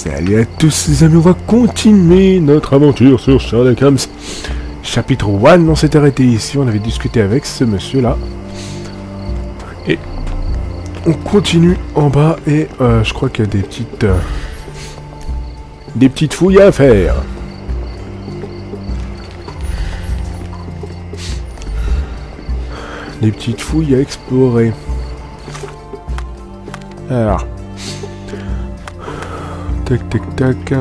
Salut à tous les amis, on va continuer notre aventure sur Sherlock Holmes. Chapitre 1, on s'est arrêté ici, on avait discuté avec ce monsieur là. Et on continue en bas et je crois qu'il y a des petites fouilles à faire. Des petites fouilles à explorer. Alors. Tac, tac, tac.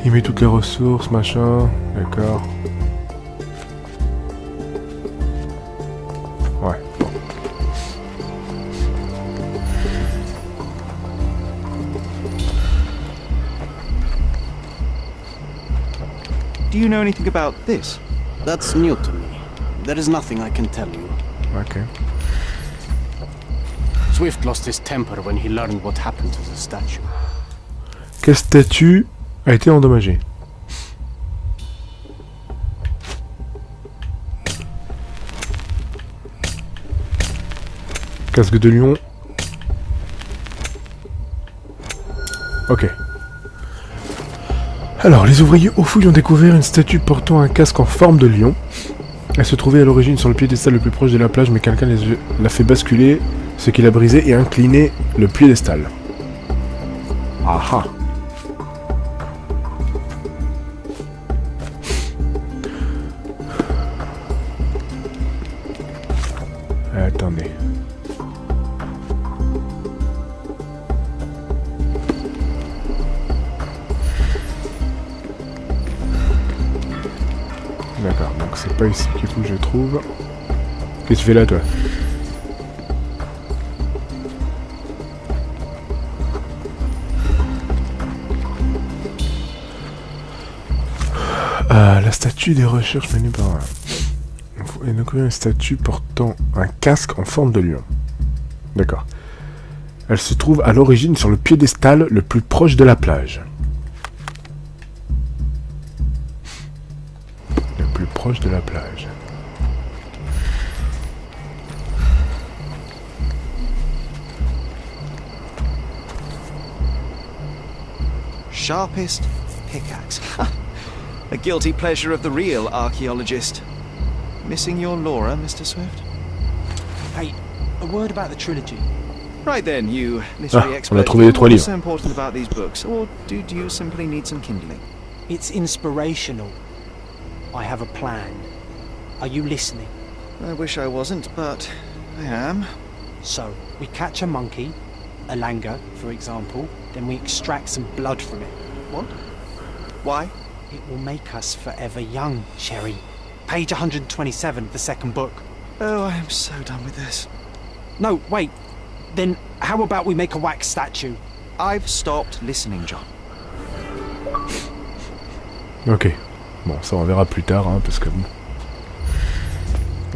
Il met toutes les ressources, machin. D'accord. Ouais, bon. Do you know anything about this? That's new to me. There is nothing I can tell you. Ok. Swift lost his temper when he learned what happened to the statue. Quelle statue a été endommagée? Casque de lion. Ok. Alors, les ouvriers aux fouilles ont découvert une statue portant un casque en forme de lion. Elle se trouvait à l'origine sur le piédestal le plus proche de la plage, mais quelqu'un l'a fait basculer, ce qui l'a brisé et incliné le piédestal. Ah ah. Attendez. D'accord, donc c'est pas ici qu'il faut que je trouve. Qu'est-ce que tu fais là, toi? La statue des recherches menée par un... Il y a une statue portant un casque en forme de lion. D'accord. Elle se trouve à l'origine sur le piédestal le plus proche de la plage. Le plus proche de la plage. Sharpest pickaxe. A guilty pleasure of the real archaeologist. Missing your Laura, Mr. Swift? Hey, a word about the trilogy. Right then, you literary expert. On a trouvé les 3 What's livres. so important about these books, or do you simply need some kindling? It's inspirational. I have a plan. Are you listening? I wish I wasn't, but I am. So, we catch a monkey, a langur, for example, then we extract some blood from it. What? Why? It will make us forever young, Sherry. Page 127 of the second book. Oh, I am so done with this. No, wait. Then how about we make a wax statue? I've stopped listening, John. Ok. Bon, ça on verra plus tard, hein, parce que bon...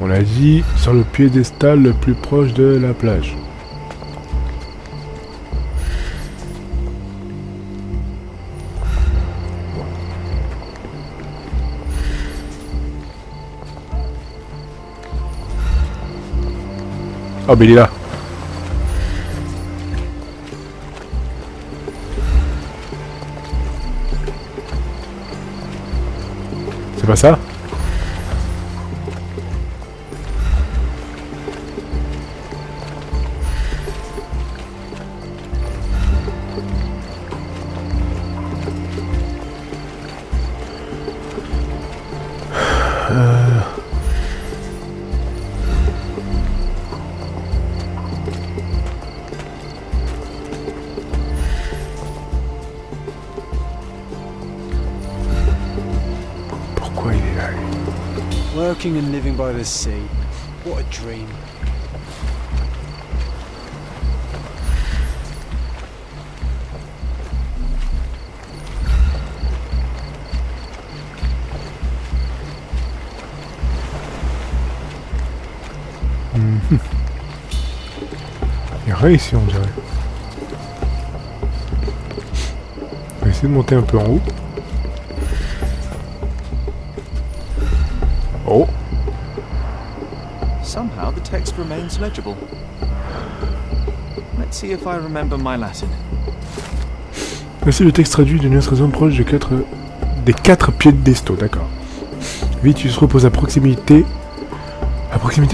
On l'a dit, sur le piédestal le plus proche de la plage. Oh, mais il est là. C'est pas ça? Pourquoi il est là, lui? Working and living by the sea. What a dream. Il y a rien ici, on dirait. On va essayer de monter un peu en haut. Oh. Somehow the text remains legible. Let's see if I remember my Latin. Voici le texte traduit d'une raison proche des 4 pieds de Desto, d'accord. Vitus repose à proximité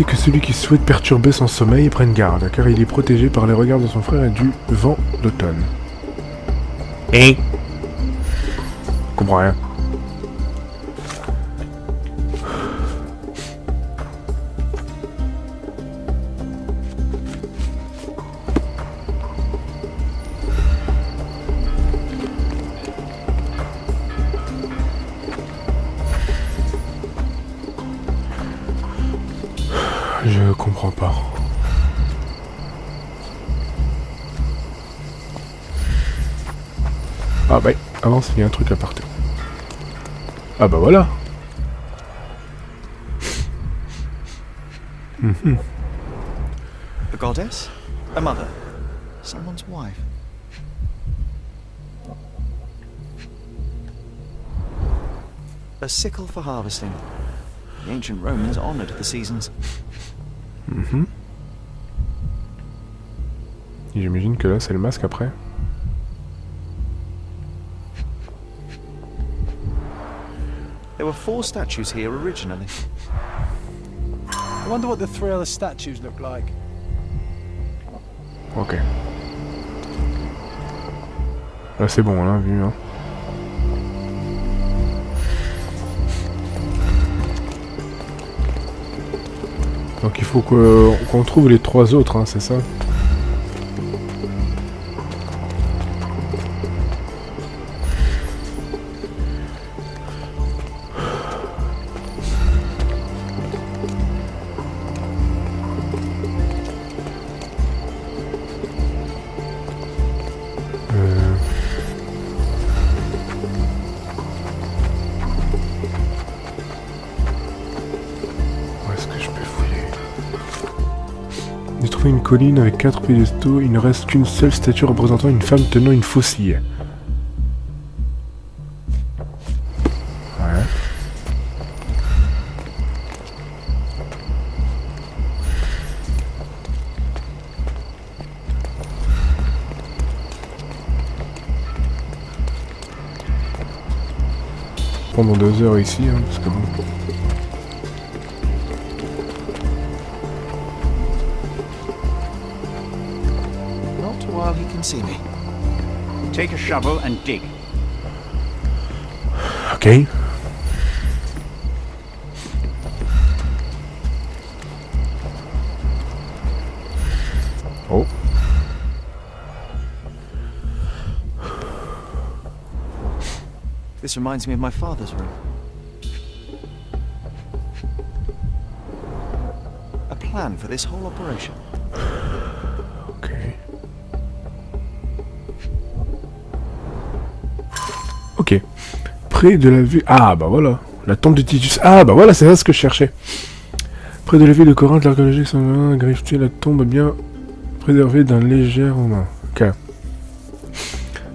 que celui qui souhaite perturber son sommeil prenne garde, car il est protégé par les regards de son frère et du vent d'automne. Je comprends rien. Je comprends pas. Ah bah, avance, il y a un truc à partir. Ah bah voilà. A goddess? A mother? Someone's wife? A sickle for harvesting. The ancient Romans honored the seasons. Et j'imagine que là c'est le masque après. There were 4 statues here originally. I wonder what the 3 other statues look like. Ok. Là c'est bon, là, vu, hein. Donc il faut qu'on trouve les 3 autres, hein, c'est ça? J'ai trouvé une colline avec 4 pédestaux, il ne reste qu'une seule statue représentant une femme tenant une faucille. Ouais. Pendant 2 heures ici, hein, parce que bon... While he can see me. Take a shovel and dig. Ok. Oh. This reminds me of my father's room. A plan for this whole operation. Ok. Ok. Près de la vue... Ah, bah voilà. La tombe de Titus. Ah, bah voilà, c'est ça ce que je cherchais. Près de la ville de Corinthe, l'archéologique s'en va grifter la tombe bien préservée d'un léger romain. Ok.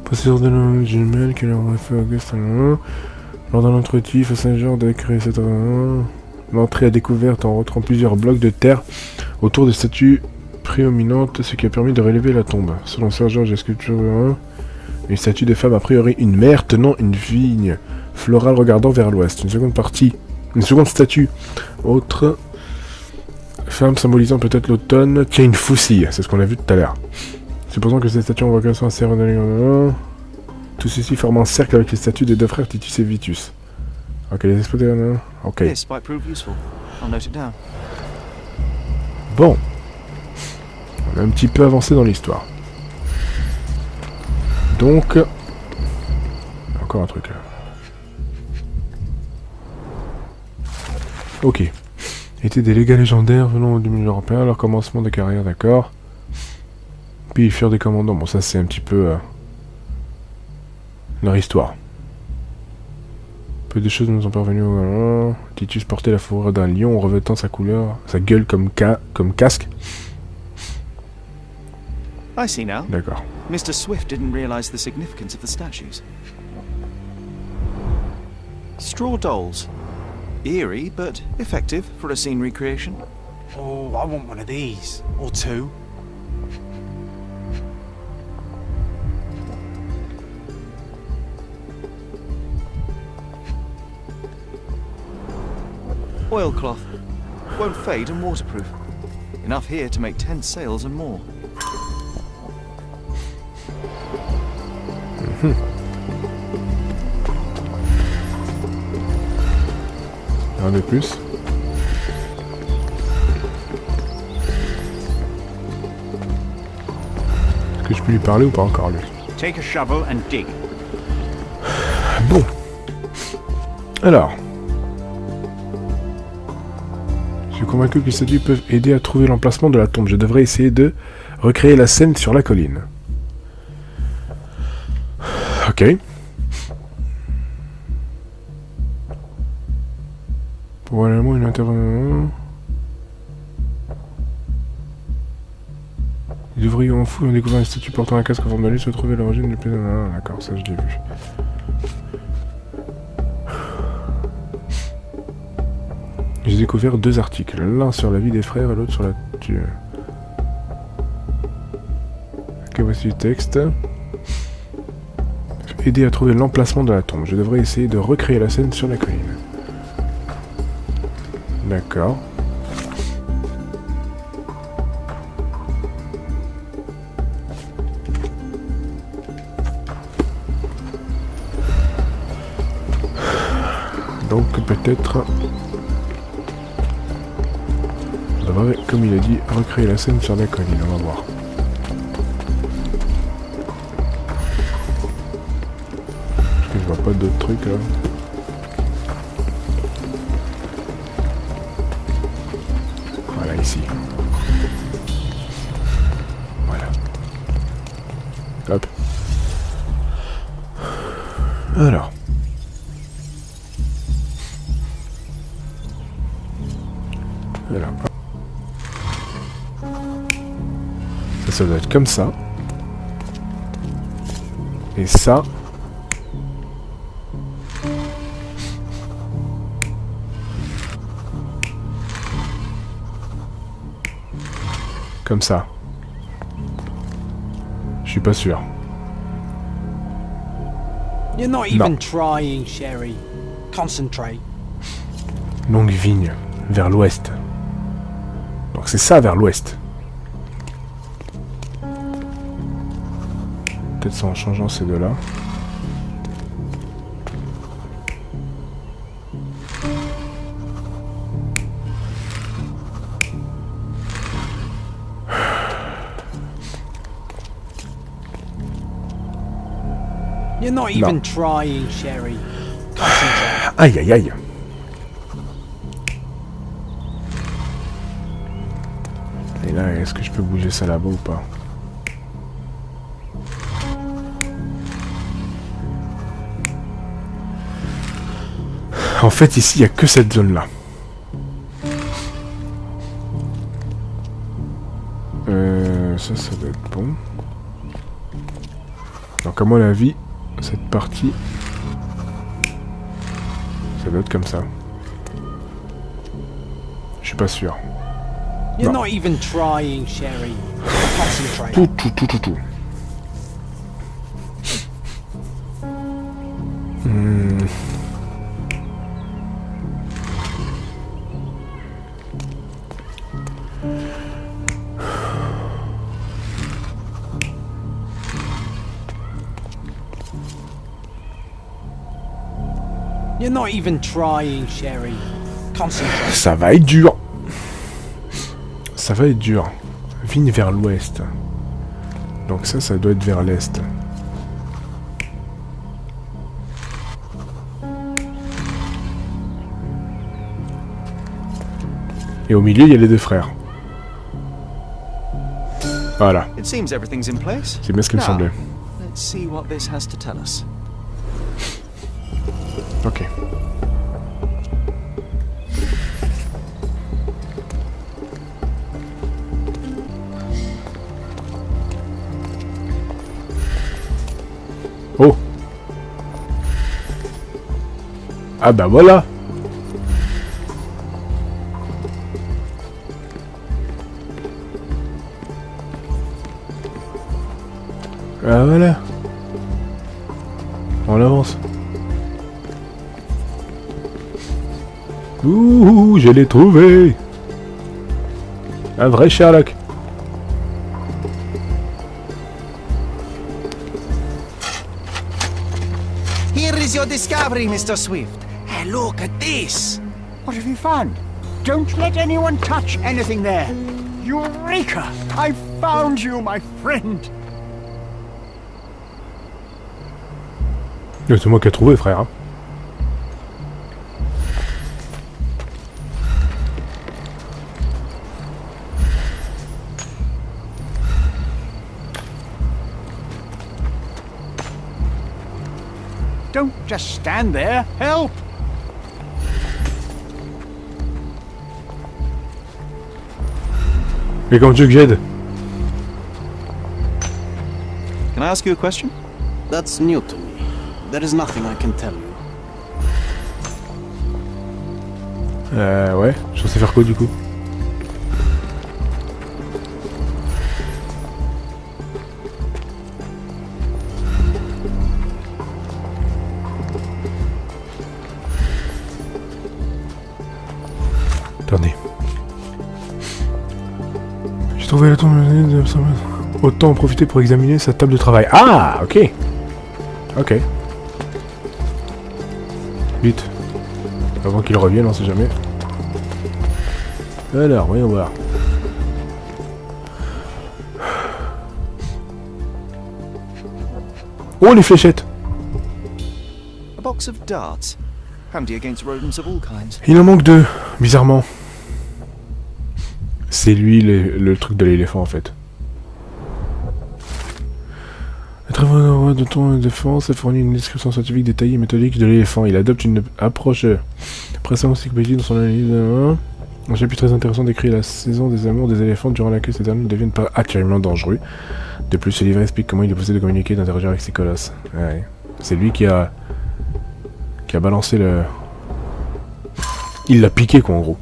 Possesseur de la jumelle qui leur aurait fait Auguste lors d'un entretien face à un genre de créer cette... L'entrée à découverte en rentrant plusieurs blocs de terre autour de statues prédominantes, ce qui a permis de relever la tombe. Selon Sir George, la sculpture... Une statue de femme, a priori une mère tenant une vigne florale regardant vers l'ouest. Une seconde statue, autre femme symbolisant peut-être l'automne, tient une faucille, c'est ce qu'on a vu tout à l'heure. Supposons que ces statues ont vocation à servir de... Tout ceci forme un cercle avec les statues des 2 frères Titus et Vitus. Ok, les exploiter... Ok. This might prove useful. I'll note it down. Bon. On a un petit peu avancé dans l'histoire. Donc... Encore un truc là. Ok. Étaient des légats légendaires venant du milieu européen à leur commencement de carrière, d'accord. Puis ils furent des commandants. Bon, ça c'est un petit peu... leur histoire. Peu de choses nous ont parvenu. Titus portait la fourrure d'un lion en revêtant sa gueule comme casque. I see now. D'accord. Mr. Swift didn't realize the significance of the statues. Straw dolls. Eerie, but effective for a scene recreation. Oh, I want one of these. Or two. Oilcloth. Won't fade and waterproof. Enough here to make 10 sails and more. Un de plus. Est-ce que je peux lui parler ou pas encore lui? Take a shovel and dig. Bon. Alors. Je suis convaincu que les statues peuvent aider à trouver l'emplacement de la tombe. Je devrais essayer de recréer la scène sur la colline. Ok. Probablement une intervention. Les ouvriers en fouille ont découvert une statue portant un casque en forme de se trouver à l'origine du plaisir. Ah, d'accord, ça je l'ai vu. J'ai découvert 2 articles, l'un sur la vie des frères et l'autre sur la tue. Ok, voici le texte. Aider à trouver l'emplacement de la tombe. Je devrais essayer de recréer la scène sur la colline. D'accord. Donc peut-être... on devrait, comme il a dit, recréer la scène sur la colline. On va voir. Parce que je vois pas d'autres trucs là. Voilà, ici. Voilà. Hop. Alors. Alors. Ça doit être comme ça. Et ça. Comme ça. Je suis pas sûr. You're not even trying, Sherry. Concentrate. Longue vigne, vers l'ouest. Donc c'est ça vers l'ouest. Peut-être ça en changeant ces deux-là. You're not even trying, Sherry. Concentrate. Aïe aïe aïe. Et là, est-ce que je peux bouger ça là-bas ou pas? En fait, ici, il n'y a que cette zone-là. Ça doit être bon. Donc, à mon avis, cette partie, ça doit être comme ça. Je suis pas sûr. You're Non. not even trying, Sherry. Concentrate. Tout. You're not even trying, Sherry. Concentrate. Ça va être dur. Ça va être dur. Vigne vers l'ouest. Donc ça doit être vers l'est. Et au milieu, il y a les deux frères. Voilà. It seems everything's in place. C'est bien ce qui me Now, semblait. let's see what this has to tell us. Ok. Oh. Ah bah voilà. Ah voilà. On avance. Ouh, je l'ai trouvé. Un vrai Sherlock. Here is your discovery, Mr. Swift. Hey, look at this. What have you found? Don't let anyone touch anything there. Eureka! I found you, my friend. C'est moi qui ai trouvé, frère. Hein. Don't just stand there. Help! Mais comment tu veux que j'aide? Can I ask you a question? That's new to me. There is nothing I can tell you. Ouais, je sais faire quoi du coup? Attendez. J'ai trouvé la tombe de... Autant en profiter pour examiner sa table de travail. Ah, ok. Ok. Vite. Avant qu'il revienne, on sait jamais. Alors, voyons voir. Oh, les fléchettes! A box of darts. Handy against rodents of all kinds. Il en manque deux, bizarrement. C'est lui le truc de l'éléphant en fait. Le travail de ton défense a fourni une description scientifique détaillée et méthodique de l'éléphant. Il adopte une approche presque encyclopédique dans son analyse. Un chapitre très intéressant décrit la saison des amours des éléphants durant laquelle ces derniers deviennent pas actuellement dangereux. De plus, ce livre explique comment il est possible de communiquer et d'interagir avec ces colosses. Ouais. C'est lui qui a balancé le... Il l'a piqué quoi en gros.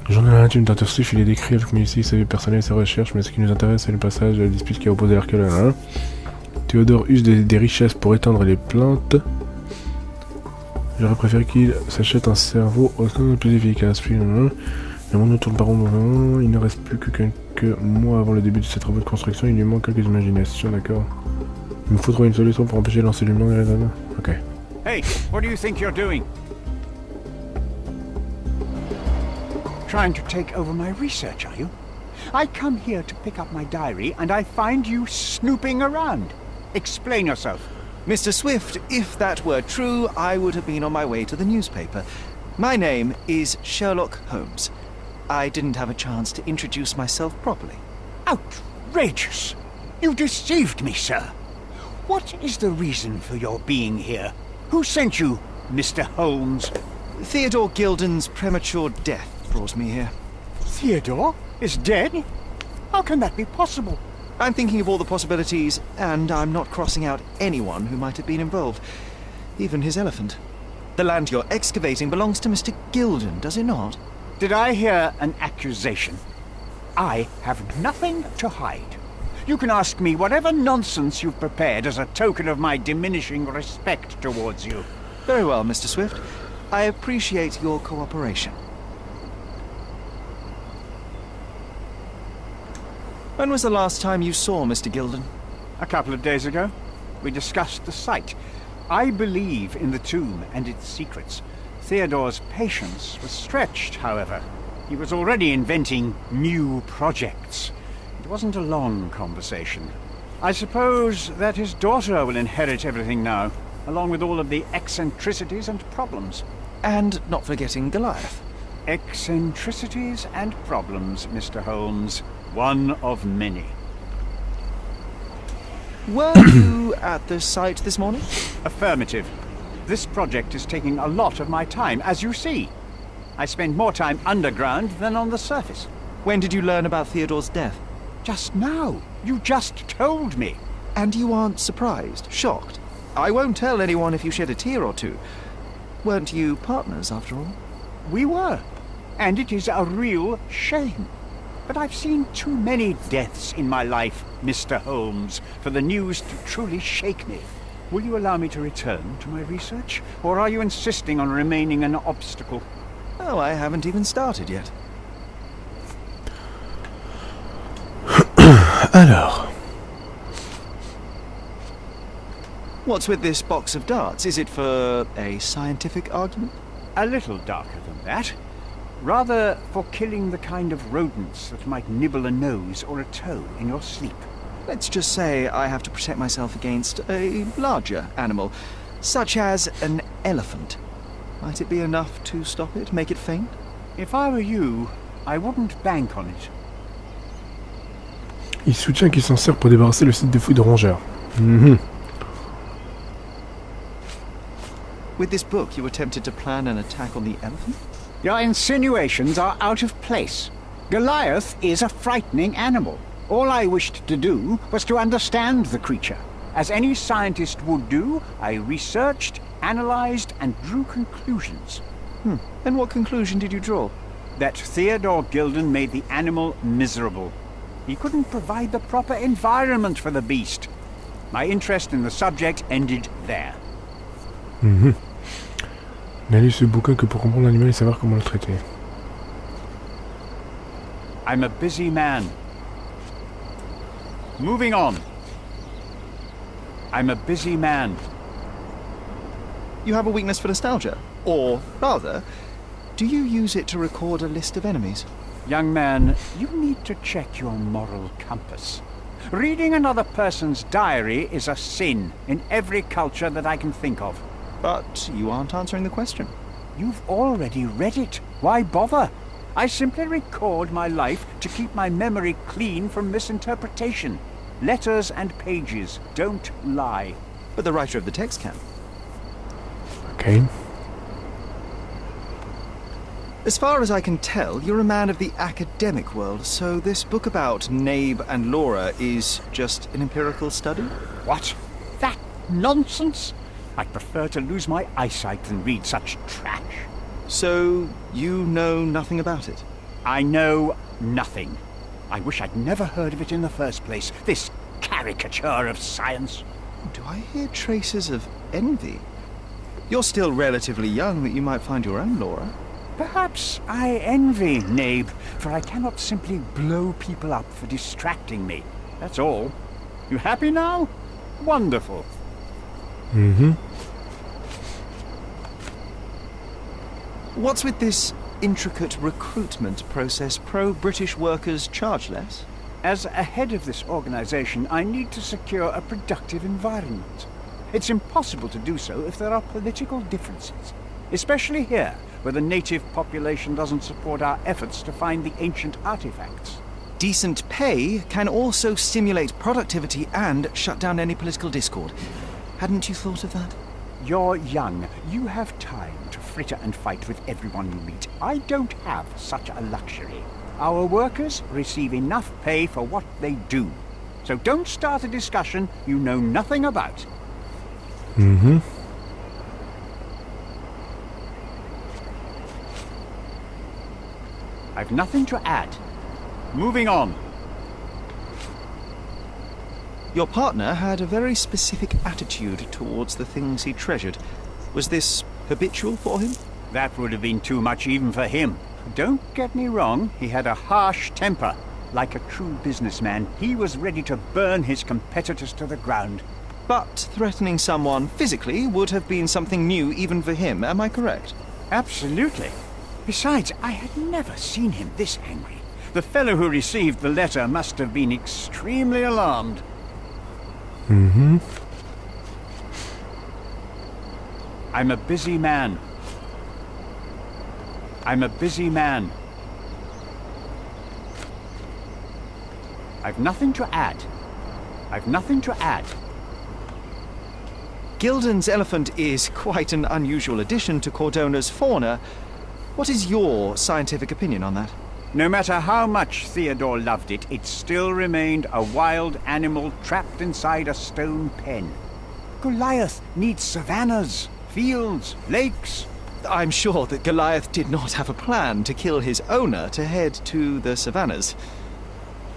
Le journal intime Dr. Swift, il est décrit avec minutie sa vie personnelle et ses recherches, mais ce qui nous intéresse c'est le passage de la dispute qui a opposé l'archéologue. Théodore use des richesses pour éteindre les plaintes. J'aurais préféré qu'il s'achète un cerveau autant plus efficace. Puis, le monde nous tourne par rond. Il ne reste plus que quelques mois avant le début de ses travaux de construction. Il lui manque quelques imaginations, d'accord. Il me faut trouver une solution pour empêcher l'enseignement. Ok. Hey, what do you think you're doing? Trying to take over my research, are you? I come here to pick up my diary, and I find you snooping around. Explain yourself. Mr. Swift, if that were true, I would have been on my way to the newspaper. My name is Sherlock Holmes. I didn't have a chance to introduce myself properly. Outrageous! You deceived me, sir. What is the reason for your being here? Who sent you, Mr. Holmes? Theodore Gilden's premature death brought me here. Theodore is dead? How can that be possible? I'm thinking of all the possibilities, and I'm not crossing out anyone who might have been involved. Even his elephant. The land you're excavating belongs to Mr. Gilden, does it not? Did I hear an accusation? I have nothing to hide. You can ask me whatever nonsense you've prepared as a token of my diminishing respect towards you. Very well, Mr. Swift. I appreciate your cooperation. When was the last time you saw Mr. Gilden? A couple of days ago, we discussed the site. I believe in the tomb and its secrets. Theodore's patience was stretched, however. He was already inventing new projects. It wasn't a long conversation. I suppose that his daughter will inherit everything now, along with all of the eccentricities and problems. And not forgetting Goliath. Eccentricities and problems, Mr. Holmes. One of many. Were you at the site this morning? Affirmative. This project is taking a lot of my time, as you see. I spend more time underground than on the surface. When did you learn about Theodore's death? Just now. You just told me. And you aren't surprised, shocked? I won't tell anyone if you shed a tear or two. Weren't you partners, after all? We were. And it is a real shame. But I've seen too many deaths in my life, Mr. Holmes, for the news to truly shake me. Will you allow me to return to my research, or are you insisting on remaining an obstacle? Oh, I haven't even started yet. Alors, What's with this box of darts? Is it for a scientific argument? A little darker than that. Rather for killing the kind of rodents that might nibble a nose or a toe in your sleep. Let's just say I have to protect myself against a larger animal, such as an elephant. Might it be enough to stop it, make it faint? If I were you, I wouldn't bank on it. il soutient qu'il s'en sert pour débarrasser le site de fouilles de rongeurs. Mhm. With this book, you attempted to plan an attack on the elephant? Your insinuations are out of place. Goliath is a frightening animal. All I wished to do was to understand the creature. As any scientist would do, I researched, analyzed, and drew conclusions. And what conclusion did you draw? That Theodore Gilden made the animal miserable. He couldn't provide the proper environment for the beast. My interest in the subject ended there. Mhm. N'a lu ce bouquin que pour comprendre l'animal et savoir comment le traiter. I'm a busy man. Moving on. I'm a busy man. You have a weakness for nostalgia? Or, rather, do you use it to record a list of enemies? Young man, you need to check your moral compass. Reading another person's diary is a sin in every culture that I can think of. But you aren't answering the question. You've already read it. Why bother? I simply record my life to keep my memory clean from misinterpretation. Letters and pages don't lie. But the writer of the text can. Ok. As far as I can tell, you're a man of the academic world, so this book about Nabe and Laura is just an empirical study? What? That nonsense? I'd prefer to lose my eyesight than read such trash. So, you know nothing about it? I know nothing. I wish I'd never heard of it in the first place. This caricature of science. Do I hear traces of envy? You're still relatively young, but you might find your own Laura. Perhaps I envy Nabe, for I cannot simply blow people up for distracting me. That's all. You happy now? Wonderful. Mhm. What's with this intricate recruitment process? Pro-British workers charge less? As a head of this organization, I need to secure a productive environment. It's impossible to do so if there are political differences, especially here, where the native population doesn't support our efforts to find the ancient artifacts. Decent pay can also stimulate productivity and shut down any political discord. Hadn't you thought of that? You're young. You have time to fritter and fight with everyone you meet. I don't have such a luxury. Our workers receive enough pay for what they do. So don't start a discussion you know nothing about. Mhm. I've nothing to add. Moving on. Your partner had a very specific attitude towards the things he treasured. Was this habitual for him? That would have been too much even for him. Don't get me wrong, he had a harsh temper. Like a true businessman, he was ready to burn his competitors to the ground. But threatening someone physically would have been something new even for him, am I correct? Absolutely. Besides, I had never seen him this angry. The fellow who received the letter must have been extremely alarmed. Mhm. I'm a busy man. I'm a busy man. I've nothing to add. I've nothing to add. Gilden's elephant is quite an unusual addition to Cordona's fauna. What is your scientific opinion on that? No matter how much Theodore loved it, it still remained a wild animal trapped inside a stone pen. Goliath needs savannas, fields, lakes. I'm sure that Goliath did not have a plan to kill his owner to head to the savannas.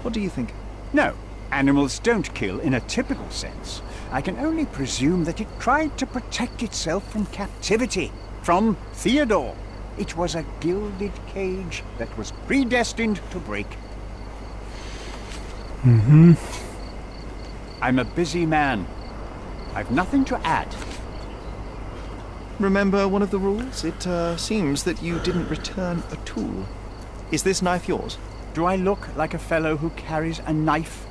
What do you think? No, animals don't kill in a typical sense. I can only presume that it tried to protect itself from captivity, from Theodore. It was a gilded cage that was predestined to break. Mhm. I'm a busy man. I've nothing to add. Remember one of the rules? It seems that you didn't return a tool. Is this knife yours? Do I look like a fellow who carries a knife?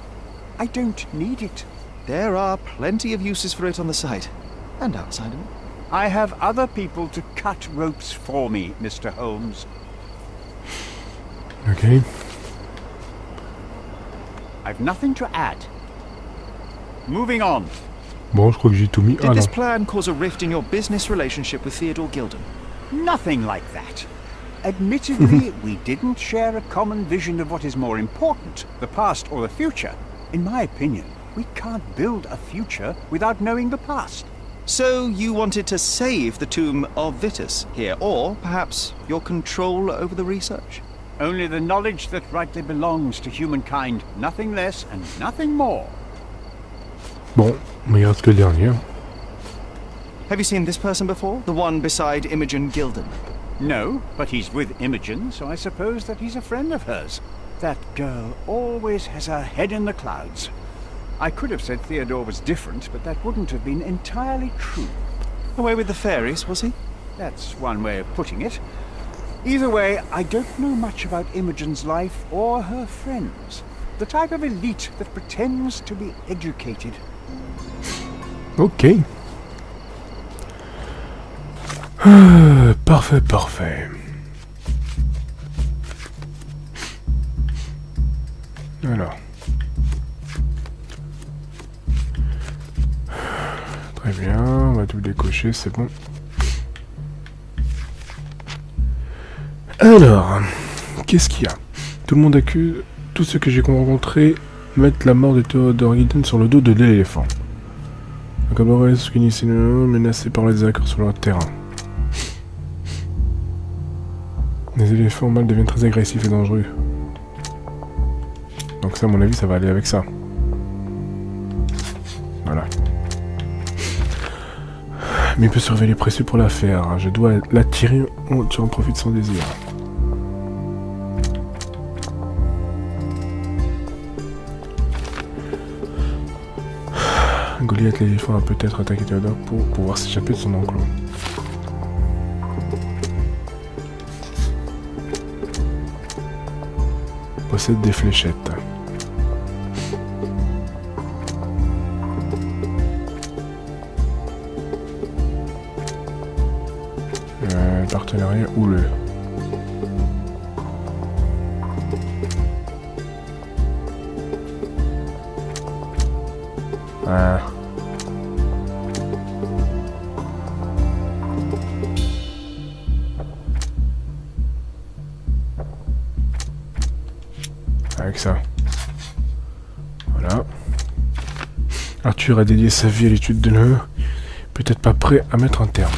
I don't need it. There are plenty of uses for it on the site, and outside of it. I have other people to cut ropes for me, Mr. Holmes. Ok. I've nothing to add. Moving on. Bon, je crois que j'ai tout mis. Did Ah non. this plan cause a rift in your business relationship with Theodore Gilden? Nothing like that. Admittedly, we didn't share a common vision of what is more important, the past or the future. In my opinion, we can't build a future without knowing the past. So you wanted to save the tomb of Vitus here, or perhaps your control over the research? Only the knowledge that rightly belongs to humankind, nothing less and nothing more. Bon, mais il reste que le dernier. Have you seen this person before? The one beside Imogen Gilden? No, but he's with Imogen, so I suppose that he's a friend of hers. That girl always has her head in the clouds. I could have said Theodore was different, but that wouldn't have been entirely true. Away with the fairies, was he? That's one way of putting it. Either way, I don't know much about Imogen's life or her friends. The type of elite that pretends to be educated. Ok. Parfait, parfait. Alors. Très bien, on va tout décocher, c'est bon. Alors, qu'est-ce qu'il y a? Tout le monde accuse, tous ceux que j'ai rencontrés mettent la mort de Theodore Gilden sur le dos de l'éléphant. Un collaborateur qui menacé par les désaccords sur leur terrain. Les éléphants mâles deviennent très agressifs et dangereux. Donc ça, à mon avis, ça va aller avec ça. Voilà. Mais il peut se révéler précieux pour l'affaire. Je dois l'attirer, tu en profites sans désir. Goliath l'éléphant a peut-être attaqué Theodore pour pouvoir s'échapper de son enclos. Possède des fléchettes. Partenariat houleux. Avec ça. Voilà. Arthur a dédié sa vie à l'étude de l'œuf. Peut-être pas prêt à mettre un terme.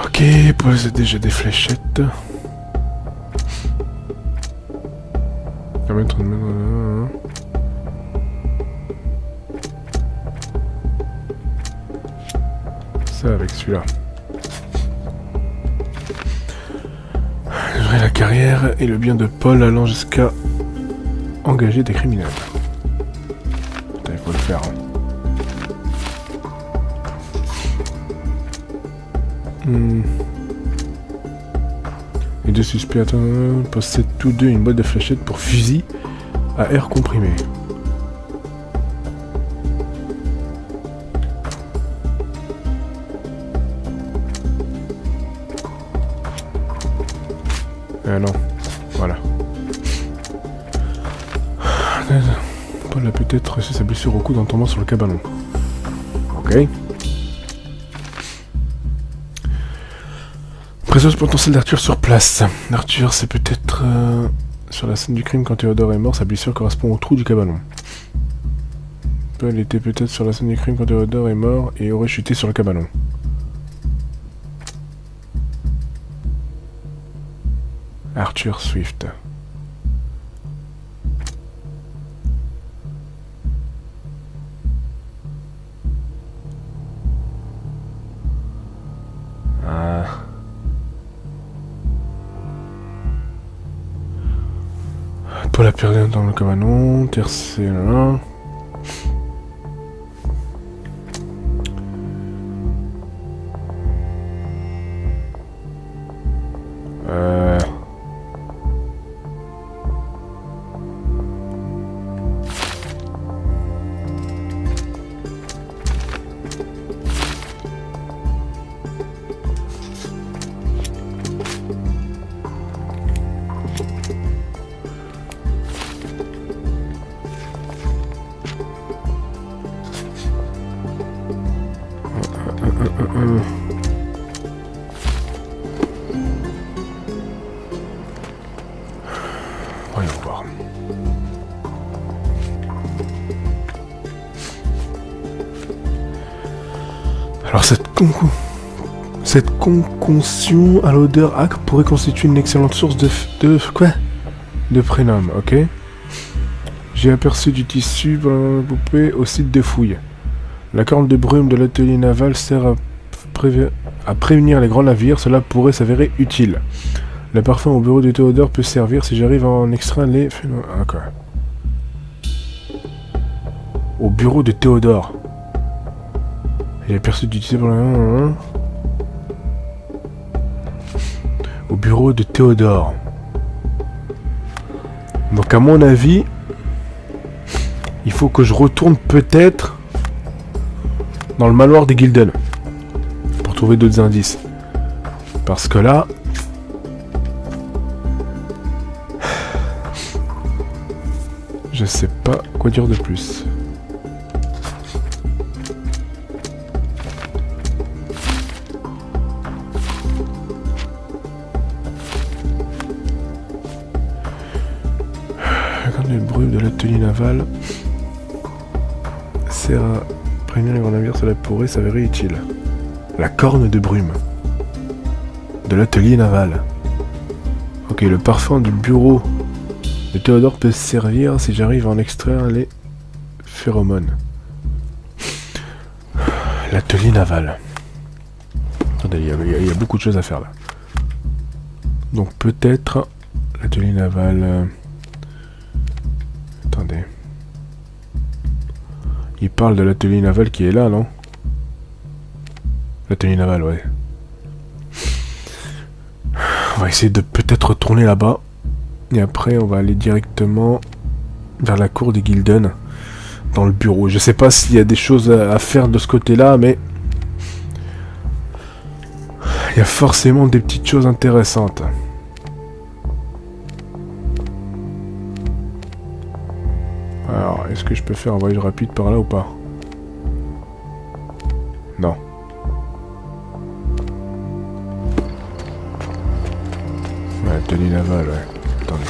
Ok, pose déjà des fléchettes. On va mettre une... Ça avec celui-là. Livrer la carrière et le bien de Paul allant jusqu'à engager des criminels. Putain, il faut le faire. Hein. Les deux suspects possèdent tous deux une boîte de fléchettes pour fusil à air comprimé. Non, voilà. Paul a peut-être reçu sa blessure au coude en tombant sur le cabanon. Ok. Présence potentielle d'Arthur sur place. Arthur, c'est peut-être sur la scène du crime quand Théodore est mort, sa blessure correspond au trou du cabanon. Elle était peut-être sur la scène du crime quand Théodore est mort et aurait chuté sur le cabanon. Arthur Swift. Ah. Paul a perdu dans le cabanon. Tercé là. Voyons voir. Alors cette concoction à l'odeur acre pourrait constituer une excellente source de quoi? De prénom, ok. J'ai aperçu du tissu pour la poupée au site de fouilles. La corne de brume de l'atelier naval sert à prévenir les grands navires, cela pourrait s'avérer utile. Le parfum au bureau de Théodore peut servir si j'arrive à en extraire les... Ah, quoi. Au bureau de Théodore. J'ai aperçu du tissu pour la... Au bureau de Théodore. Donc à mon avis, il faut que je retourne peut-être dans le manoir des Gilden pour trouver d'autres indices. Parce que là, je sais pas quoi dire de plus. Regardez le bruit de l'atelier naval. Sert à prévenir les grands navires, cela pourrait s'avérer utile. La corne de brume de l'atelier naval. Ok, le parfum du bureau de Théodore peut servir si j'arrive à en extraire les phéromones. L'atelier naval. Attendez, il y a beaucoup de choses à faire là. Donc peut-être l'atelier naval... Attendez. Il parle de l'atelier naval qui est là, non? L'atelier naval, ouais. On va essayer de peut-être retourner là-bas. Et après, on va aller directement vers la cour des Gilden. Dans le bureau. Je sais pas s'il y a des choses à faire de ce côté-là, mais... il y a forcément des petites choses intéressantes. Alors, est-ce que je peux faire un voyage rapide par là ou pas? Non. Ouais, tenue navale, ouais. Attendez.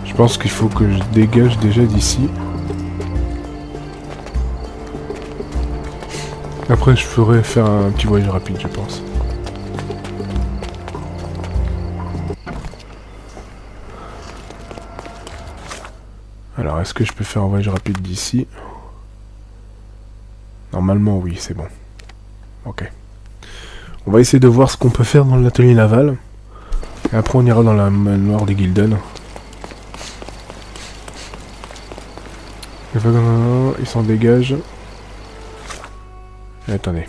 Je pense qu'il faut que je dégage déjà d'ici. Après, je ferai faire un petit voyage rapide, je pense. Alors, est-ce que je peux faire un voyage rapide d'ici? Normalement, oui, c'est bon. Ok. On va essayer de voir ce qu'on peut faire dans l'atelier naval. Et après, on ira dans la manoir des Gilden. Il s'en dégage. Attendez.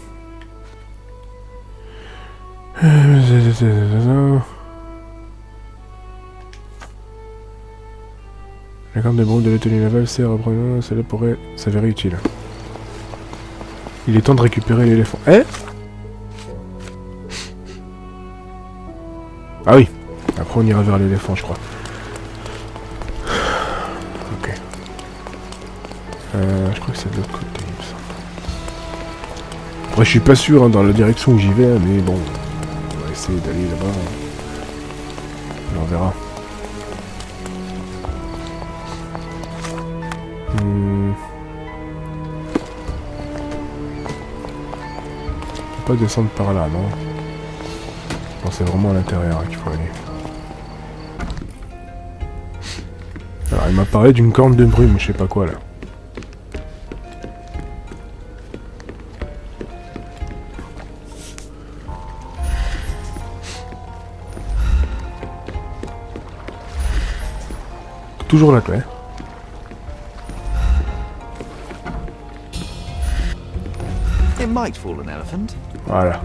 La carte de bronze de l'atelier naval sert à prendre... Cela pourrait s'avérer utile. Il est temps de récupérer l'éléphant. Eh? Ah oui. Après on ira vers l'éléphant, je crois. Ok. Je crois que c'est de l'autre côté, il me semble. Après, je suis pas sûr hein, dans la direction où j'y vais, hein, mais bon, on va essayer d'aller là-bas. On verra. On peut pas descendre par là, non? Non, c'est vraiment à l'intérieur hein, qu'il faut aller. Alors, il m'a parlé d'une corne de brume, je sais pas quoi là. Toujours la clé. It might fool an elephant. Voilà.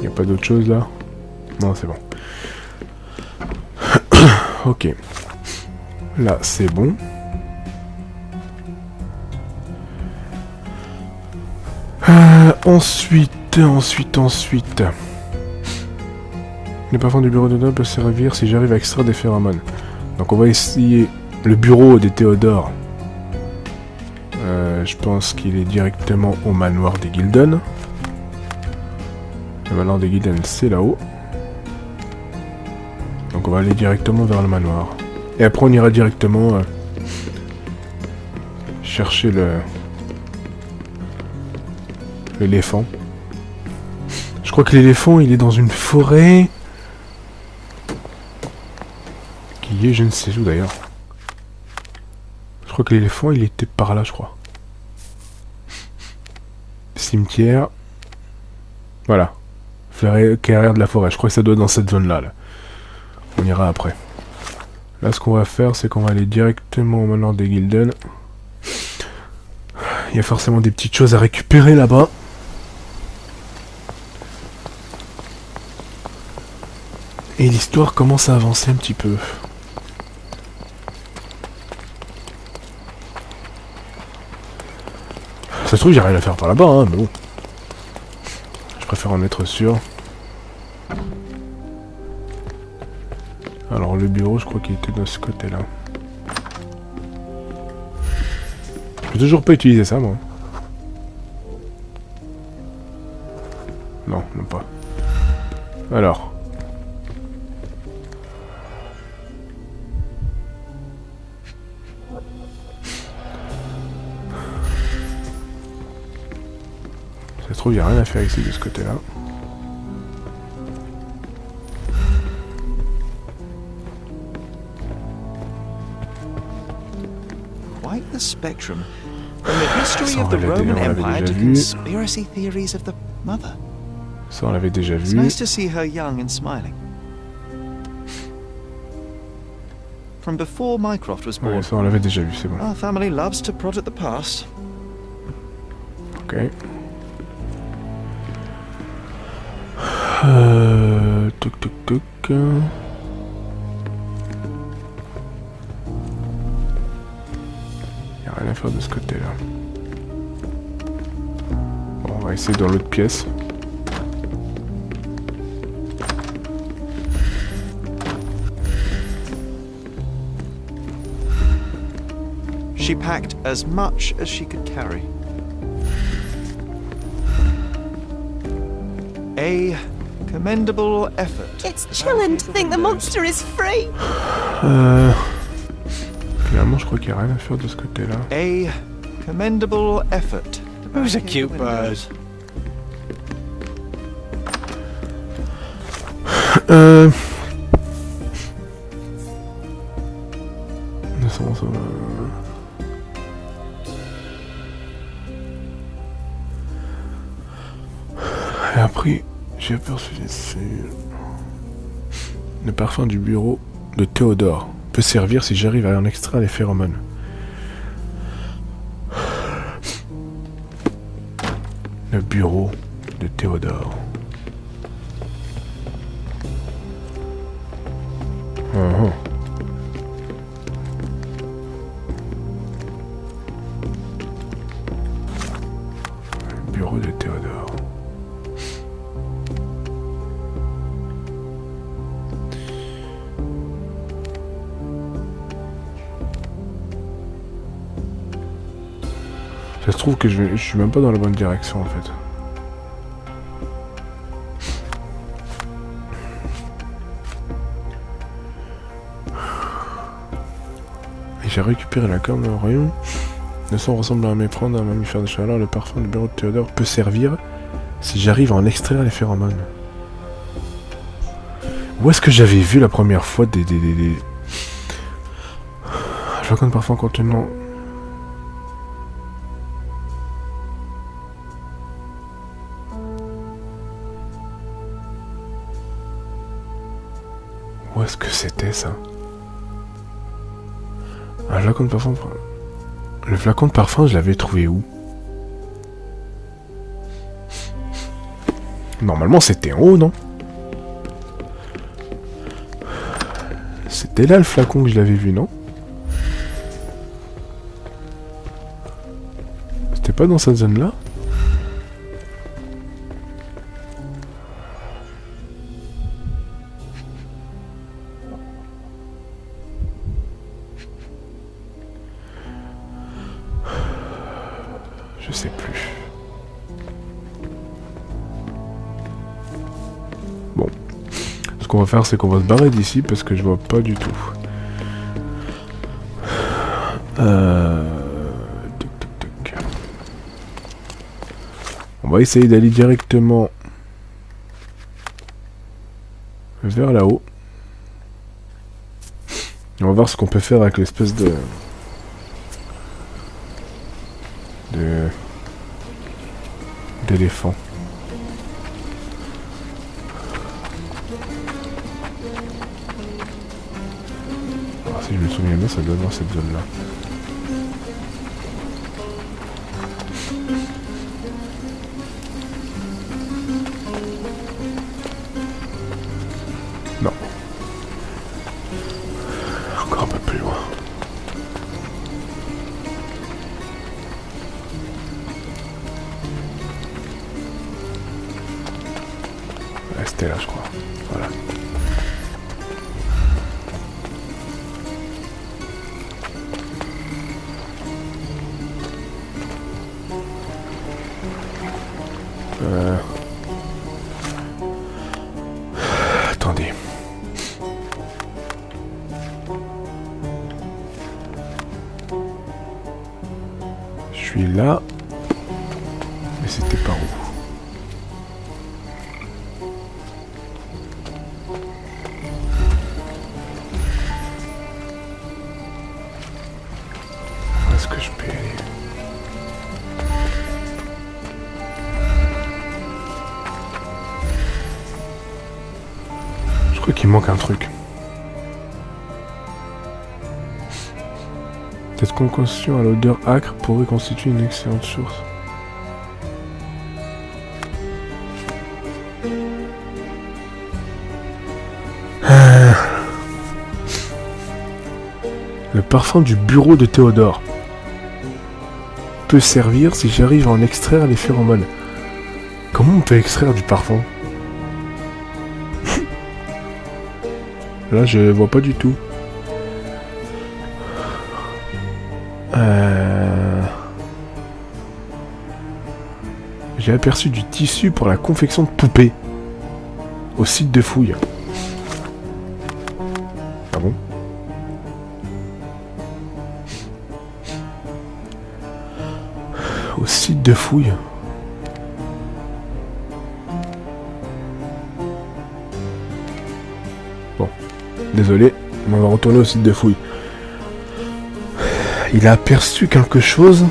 Y a pas d'autre chose là? Non, c'est bon. Ok. Là, c'est bon. Ensuite. Le parfum du bureau de Dorée peut servir si j'arrive à extraire des phéromones. Donc on va essayer le bureau des Théodore. Je pense qu'il est directement au manoir des Gilden. Le manoir des Gilden, c'est là-haut. Donc on va aller directement vers le manoir. Et après on ira directement chercher l'éléphant. Je crois que l'éléphant il est dans une forêt qui est je ne sais où d'ailleurs. Je crois que l'éléphant il était par là je crois. Cimetière. Voilà. Carrière de la forêt. Je crois que ça doit être dans cette zone là. On ira après. Là, ce qu'on va faire, c'est qu'on va aller directement au manoir des Gilden. Il y a forcément des petites choses à récupérer là-bas. Et l'histoire commence à avancer un petit peu. Ça se trouve, j'ai rien à faire par là-bas, hein, mais bon. Je préfère en être sûr. Alors le bureau, je crois qu'il était de ce côté-là. Je peux toujours pas utiliser ça, moi. Non, non pas. Alors. Ça se trouve, il n'y a rien à faire ici de ce côté-là. Quite the spectrum. From the history of the Roman Empire to conspiracy theories of the mother. Ça, on l'avait déjà It's vu. nice to see her young and smiling. From before Mycroft was born, Ouais, ça, on l'avait déjà vu, c'est bon. our family loves to prod at the past. Ok. Toc toc toc. Y'a rien à faire de ce côté-là. Bon, on va essayer dans l'autre pièce. She packed as much as she could carry. A commendable effort. It's chilling to think the monster is free. Finalement, je crois qu'il n'y a rien à faire de ce côté-là. A commendable effort. Who's a cute bird? Et après, j'ai aperçu le parfum du bureau de Théodore peut servir si j'arrive à en extraire les phéromones. Le bureau de Théodore. Oh. Le bureau de Théodore. Ça se trouve que je suis même pas dans la bonne direction en fait. Et j'ai récupéré la corne au royaume. Le sang ressemble à un méprendre, à un mammifère de chaleur. Le parfum du bureau de Théodore peut servir si j'arrive à en extraire les phéromones. Où est-ce que j'avais vu la première fois des... flacons de parfum contenant... Où est-ce que c'était ça? Un flacon de parfum... Le flacon de parfum, je l'avais trouvé où? Normalement, c'était en haut, non? C'était là le flacon que je l'avais vu, non? C'était pas dans cette zone-là? Je sais plus. Bon. Ce qu'on va faire, c'est qu'on va se barrer d'ici parce que je vois pas du tout. On va essayer d'aller directement vers là-haut. On va voir ce qu'on peut faire avec l'espèce d'éléphant. Alors, si je me souviens bien, ça doit être dans cette zone-là. Non. Encore un peu plus loin. Ouais, c'était là, je crois. Voilà. Attendez. Je suis là. Mais c'était par où? Où est-ce que je peux y aller? Je crois qu'il manque un truc. Cette concoction à l'odeur âcre pourrait constituer une excellente source. Le parfum du bureau de Théodore peut servir si j'arrive à en extraire les phéromones. Comment on peut extraire du parfum? Là, je vois pas du tout. J'ai aperçu du tissu pour la confection de poupées au site de fouille. Ah bon? Au site de fouille. Bon, désolé, mais on va retourner au site de fouille. Il a aperçu quelque chose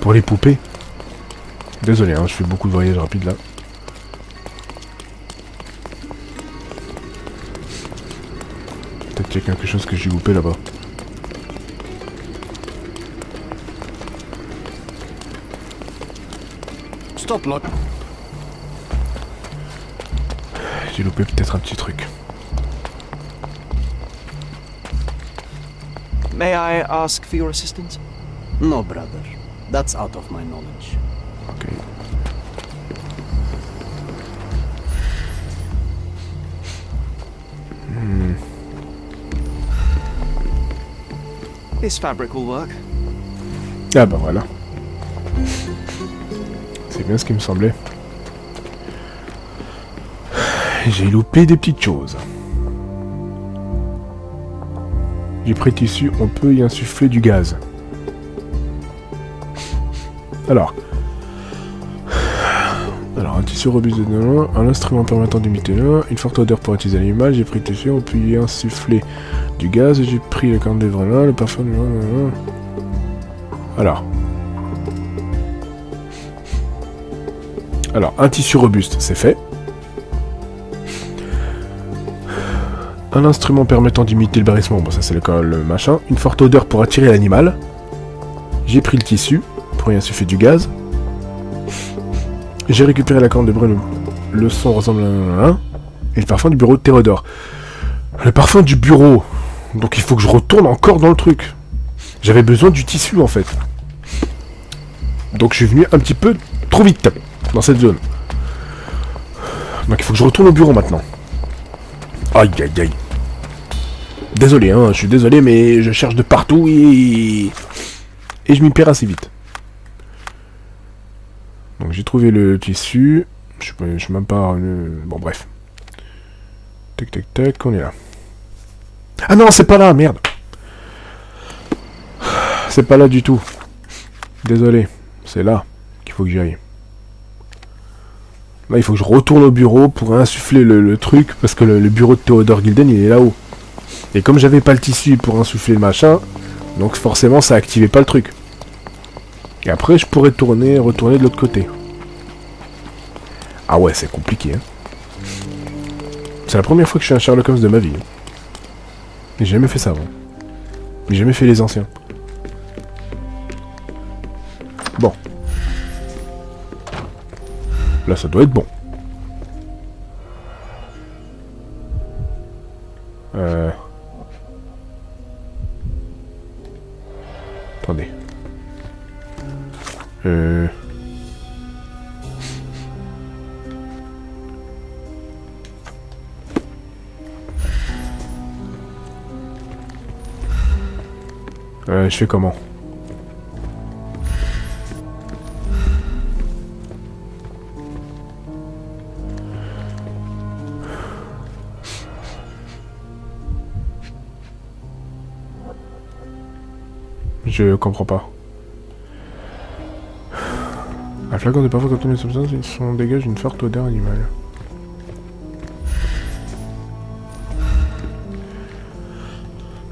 pour les poupées. Désolé, hein, je fais beaucoup de voyages rapides là. Peut-être qu'il y a quelque chose que j'ai loupé là-bas. Stop, look. J'ai loupé peut-être un petit truc. May I ask for your assistance? No, brother. That's out of my knowledge. Ok. This fabric will work. Ah bah voilà. C'est bien ce qui me semblait. J'ai loupé des petites choses. Du pré-tissu, on peut y insuffler du gaz. Alors, un tissu robuste de loin, un instrument permettant d'imiter l'un, une forte odeur pour attiser l'animal, j'ai pris le tissu, on peut y insuffler du gaz, j'ai pris le corne de vrenin, le parfum du... Alors, un tissu robuste, c'est fait. Un instrument permettant d'imiter le barrissement, bon ça c'est le machin. Une forte odeur pour attirer l'animal. J'ai pris le tissu pour y insuffler du gaz. J'ai récupéré la corne de brune, le son ressemble à un... Et le parfum du bureau de Théodore. Le parfum du bureau. Donc il faut que je retourne encore dans le truc. J'avais besoin du tissu en fait. Donc je suis venu un petit peu trop vite dans cette zone. Donc il faut que je retourne au bureau maintenant. Aïe aïe aïe. Désolé, hein, je suis désolé, mais je cherche de partout et je m'y perds assez vite. Donc j'ai trouvé le tissu. Je sais même pas... Bon bref. Tac tac tac, on est là. Ah non, c'est pas là, merde. C'est pas là du tout. Désolé, c'est là qu'il faut que j'y aille. Là, il faut que je retourne au bureau pour insuffler le truc, parce que le bureau de Théodore Gilden, il est là-haut. Et comme j'avais pas le tissu pour insuffler le machin, donc forcément, ça activait pas le truc. Et après, je pourrais retourner de l'autre côté. Ah ouais, c'est compliqué, hein. C'est la première fois que je suis un Sherlock Holmes de ma vie. J'ai jamais fait ça avant. J'ai jamais fait les anciens. Bon. Là, ça doit être bon. Attendez. Je fais comment? Je comprends pas. Un flacon de parfum contient des substances qui dégagent une forte odeur animale.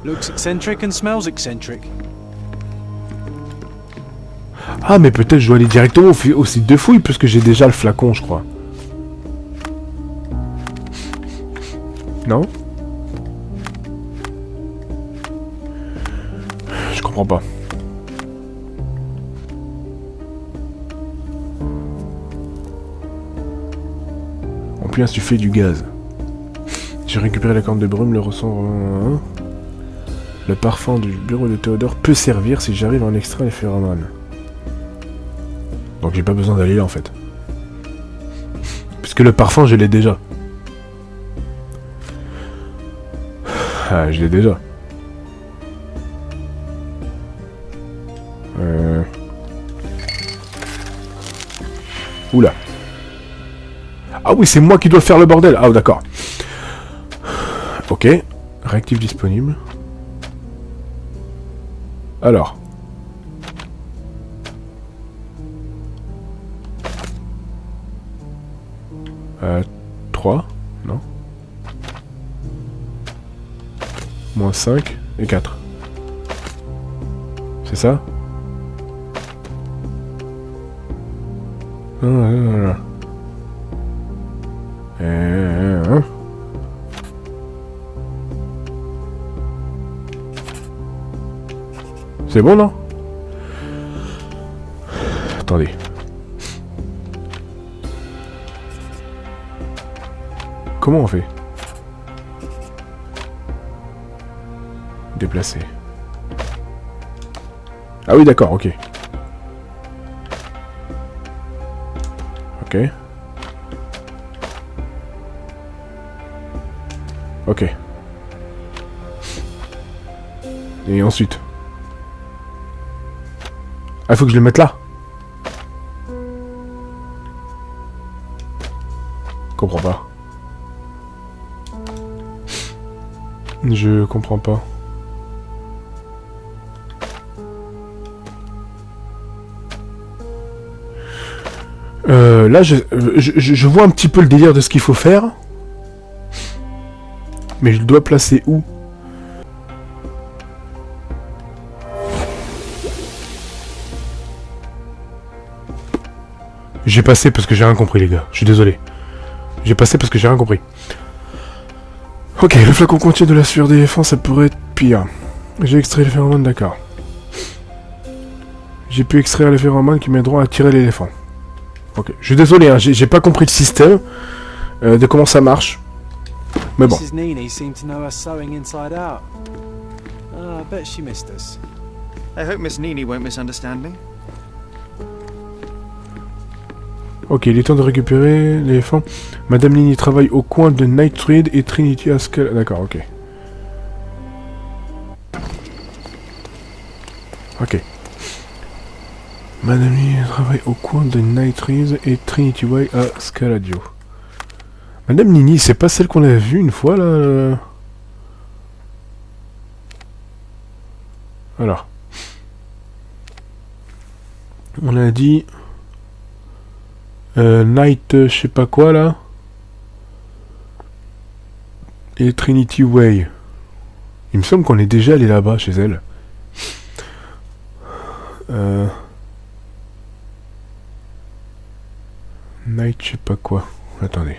Looks eccentric and smells eccentric. Ah, mais peut-être je dois aller directement au site de fouille, puisque j'ai déjà le flacon, je crois. Non? Je comprends pas. On peut insuffler du gaz. J'ai récupéré la corne de brume, le ressent... Le parfum du bureau de Théodore peut servir si j'arrive à en extraire les phéromones. Donc j'ai pas besoin d'aller là en fait. Puisque le parfum je l'ai déjà. Ah, je l'ai déjà. Oula. Ah oui, c'est moi qui dois faire le bordel. Ah d'accord. Ok. Réactif disponible. Alors. Euh, 3, non. Moins 5 et 4. C'est ça? C'est bon, non? Attendez. Comment on fait? Déplacer. Ah oui, d'accord, ok. Ok. Ok. Et ensuite? Ah, il faut que je le mette là. Comprends pas. Je comprends pas. Là, je vois un petit peu le délire de ce qu'il faut faire. Mais je le dois placer où? J'ai passé parce que j'ai rien compris, les gars. Je suis désolé. J'ai passé parce que j'ai rien compris. Ok, le flacon contient de la sueur d'éléphant, ça pourrait être pire. J'ai extrait les phéromones, d'accord. J'ai pu extraire les phéromones qui m'aideront à tirer l'éléphant. Ok, je suis désolé, hein, j'ai pas compris le système de comment ça marche. Mais bon. Mrs. Nini seemed to know her sewing inside out. I bet she missed us. I hope Miss Nini won't misunderstand me. Ok, il est temps de récupérer l'éléphant. Madame Nini travaille au coin de Nightreed et Trinity Haskell. D'accord, ok. Ok. Madame Nini travaille au coin de Nightreed et Trinity Way à Scaladio. Madame Nini, c'est pas celle qu'on a vue une fois là Alors. On a dit... Night, je sais pas quoi là. Et Trinity Way. Il me semble qu'on est déjà allé là-bas chez elle. Night, je sais pas quoi. Attendez.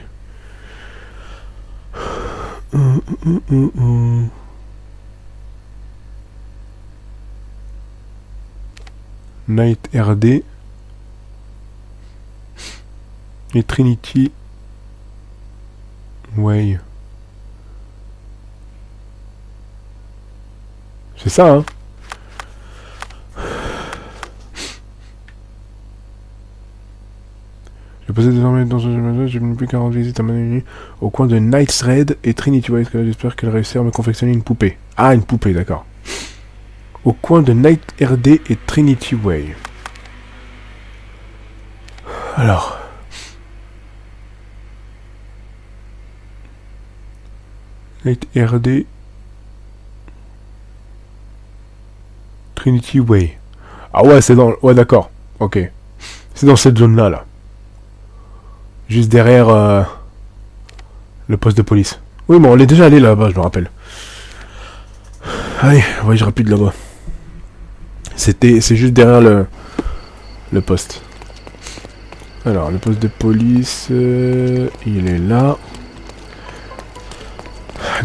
Night RD. Et Trinity Way. C'est ça, hein? Je possède désormais dans ce jeu, je n'ai plus qu'à rendre visite à ma nuit au coin de Night's Raid et Trinity Way. J'espère qu'elle réussira à me confectionner une poupée. Ah, une poupée, d'accord. Au coin de Night RD et Trinity Way. Alors. Night RD. Trinity Way. Ah ouais, c'est dans... Ouais, d'accord. Ok. C'est dans cette zone-là, là. Juste derrière le poste de police. Oui, bon, on est déjà allé là-bas, je me rappelle. Allez, ouais, je rapide là-bas. C'est juste derrière le poste. Alors, le poste de police, il est là.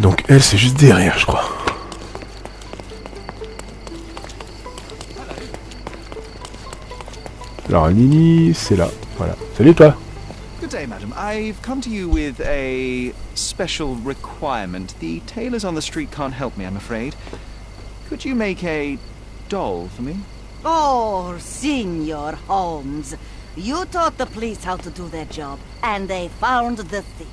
Donc elle, c'est juste derrière, je crois. Alors, Nini, c'est là. Voilà. Salut, toi. Good day, madam. I've come to you with a special requirement. The tailors on the street can't help me, I'm afraid. Could you make a doll for me? Oh, Signor Holmes. You taught the police how to do their job, and they found the thief.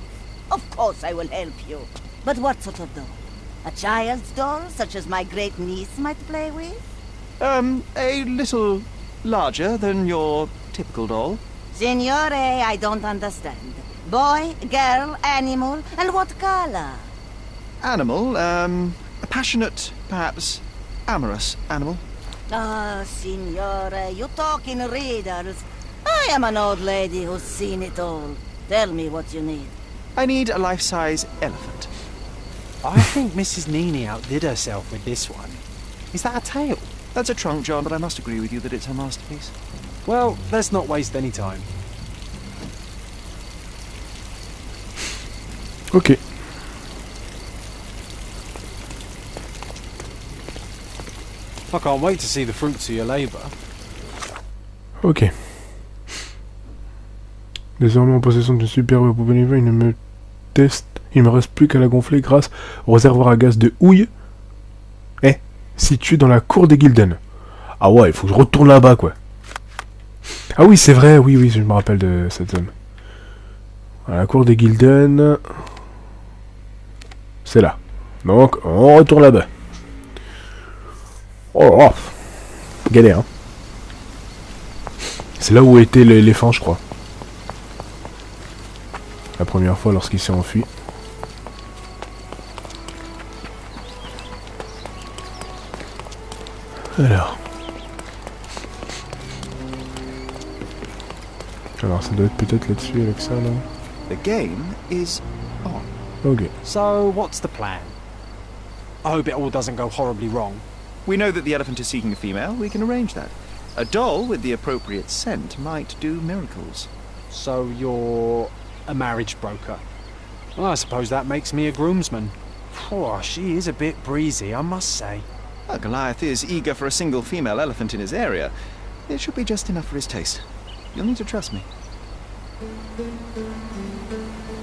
Of course I will help you. But what sort of doll? A child's doll, such as my great niece might play with? A little larger than your typical doll. Signore, I don't understand. Boy, girl, animal, and what color? Animal, a passionate, perhaps amorous animal. Ah, Signore, you talk in riddles. I am an old lady who's seen it all. Tell me what you need. I need a life-size elephant. I think Mrs. Nini outdid herself with this one. Is that a tail? That's a trunk, John, but I must agree with you that it's her masterpiece. Well, let's not waste any time. Ok. I can't wait to see the fruits of your labor. Ok. Désormais en possession d'une superbe poupée il ne me teste. Il ne me reste plus qu'à la gonfler grâce au réservoir à gaz de houille. Situé dans la cour des Gilden. Ah ouais, il faut que je retourne là-bas, quoi. Ah oui, c'est vrai, oui, je me rappelle de cette zone. À la cour des Gilden. C'est là. Donc, on retourne là-bas. Oh, galère, hein. C'est là où était l'éléphant, je crois. La première fois lorsqu'il s'est enfui. Alors. Alors ça doit être peut-être là-dessus avec ça, non? The game is on. Ok. So, what's the plan? I hope it all doesn't go horribly wrong. We know that the elephant is seeking a female. We can arrange that. A doll with the appropriate scent might do miracles. So, you're a marriage broker. Well, I suppose that makes me a groomsman. Oh, she is a bit breezy, I must say. Well, Goliath is eager for a single female elephant in his area. It should be just enough for his taste. You'll need to trust me.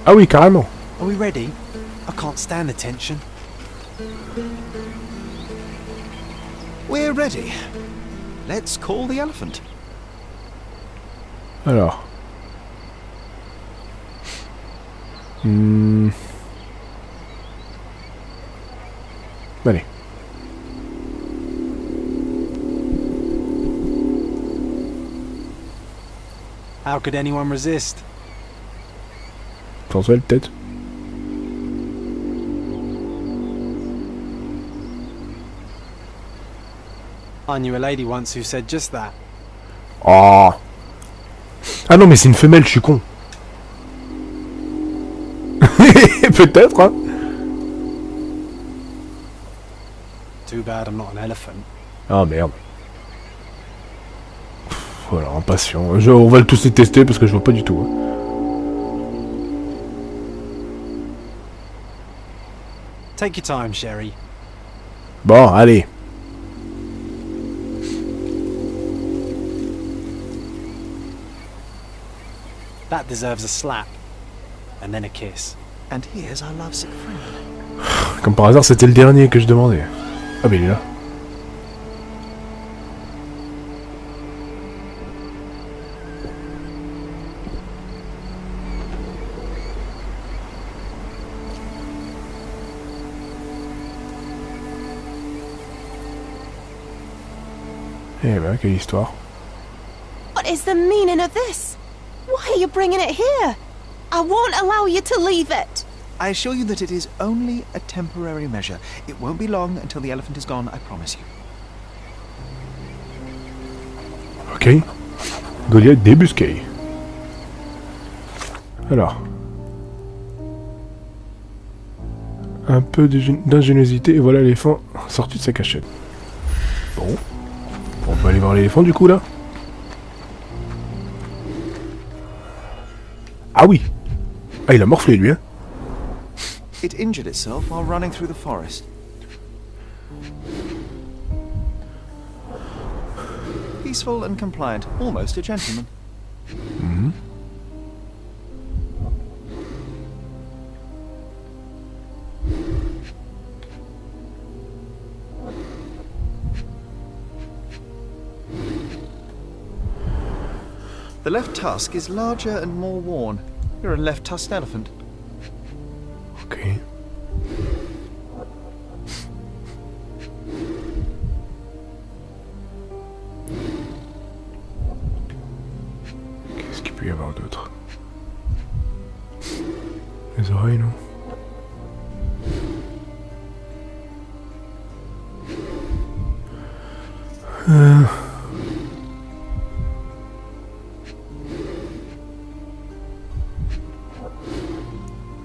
Ah oui, carrément. Are we ready? I can't stand the tension. We're ready. Let's call the elephant. Alors. Allez. How could anyone resist? Sans elle, peut-être. I knew a lady once who said just that. Oh. Ah non, mais c'est une femelle, je suis con. Peut-être, hein. Too bad I'm not an elephant. Ah merde. Voilà, impatient. On va tous les tester parce que je vois pas du tout. Hein. Take your time, Sherry. Bon, allez. That deserves a slap. And then a kiss. And here's our lovesick friend. Comme par hasard, c'était le dernier que je demandais. Ah mais il est là. Eh ben, quelle histoire. What is the meaning of this? Why are you bringing it here? I won't allow you to leave it. I assure you that it is only a temporary measure. It won't be long until the elephant is gone, I promise you. Ok. Goliath débusqué. Alors. Un peu d'ingéniosité et voilà l'éléphant sorti de sa cachette. Bon. On peut aller voir l'éléphant du coup là. Ah oui. Ah il a morflé lui hein. It injured itself while running through the forest. Peaceful and compliant, almost a gentleman. Mhm. The left tusk is larger and more worn. You're a left-tusked elephant. Ok. Qu'est-ce qu'il peut y avoir d'autre? Les oreilles, non?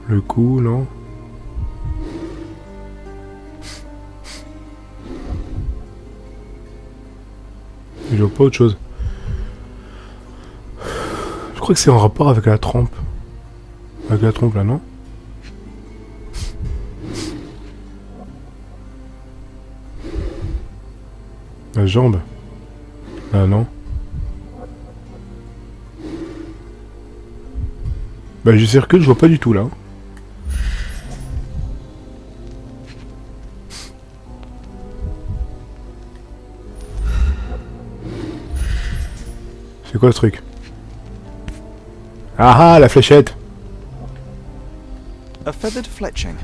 Le cou, non? Je vois pas autre chose. Je crois que c'est en rapport avec la trompe. Avec la trompe là, non? La jambe. Ah non. Bah je circule, je vois pas du tout là. C'est quoi ce truc? Ah ah, la fléchette! A feathered fletching.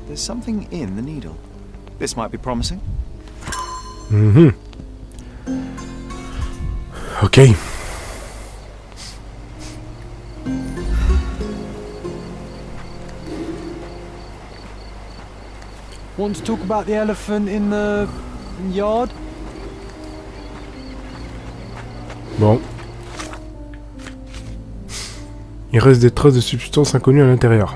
there's something in the needle. This might be promising. Mhm. Ok. Want to talk about the elephant in the yard? Bon. Il reste des traces de substances inconnues à l'intérieur.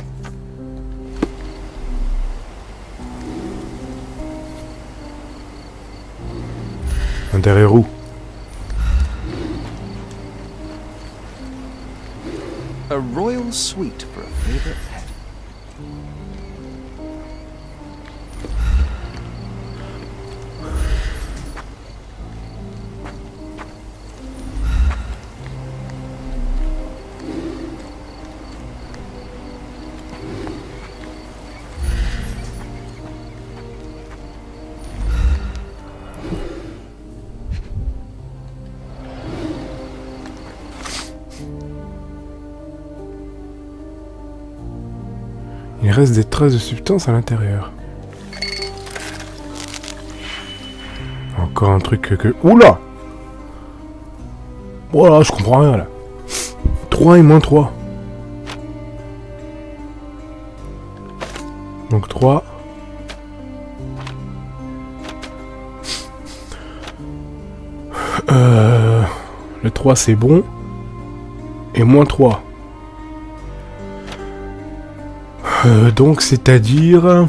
Intérieur où? A royal suite for a favorite pet. Il reste des traces de substances à l'intérieur. Encore un truc que... Oula! Voilà, je comprends rien là. 3 et moins 3. Donc 3. Le 3 c'est bon. Et moins 3. Donc c'est-à-dire...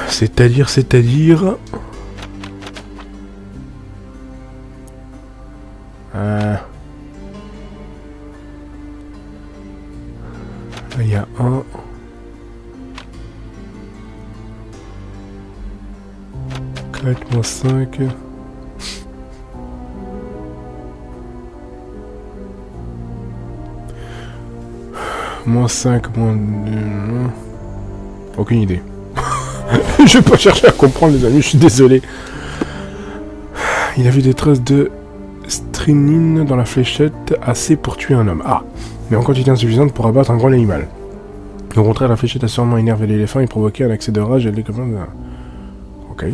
C'est-à-dire... Il y a un... 4 moins 5... Moins 5, moins 2... Aucune idée. Je vais pas chercher à comprendre les amis, je suis désolé. Il a vu des traces de strychnine dans la fléchette, assez pour tuer un homme. Ah, mais en quantité insuffisante pour abattre un grand animal. Au contraire, la fléchette a sûrement énervé l'éléphant et provoqué un accès de rage et les commandes... Ok.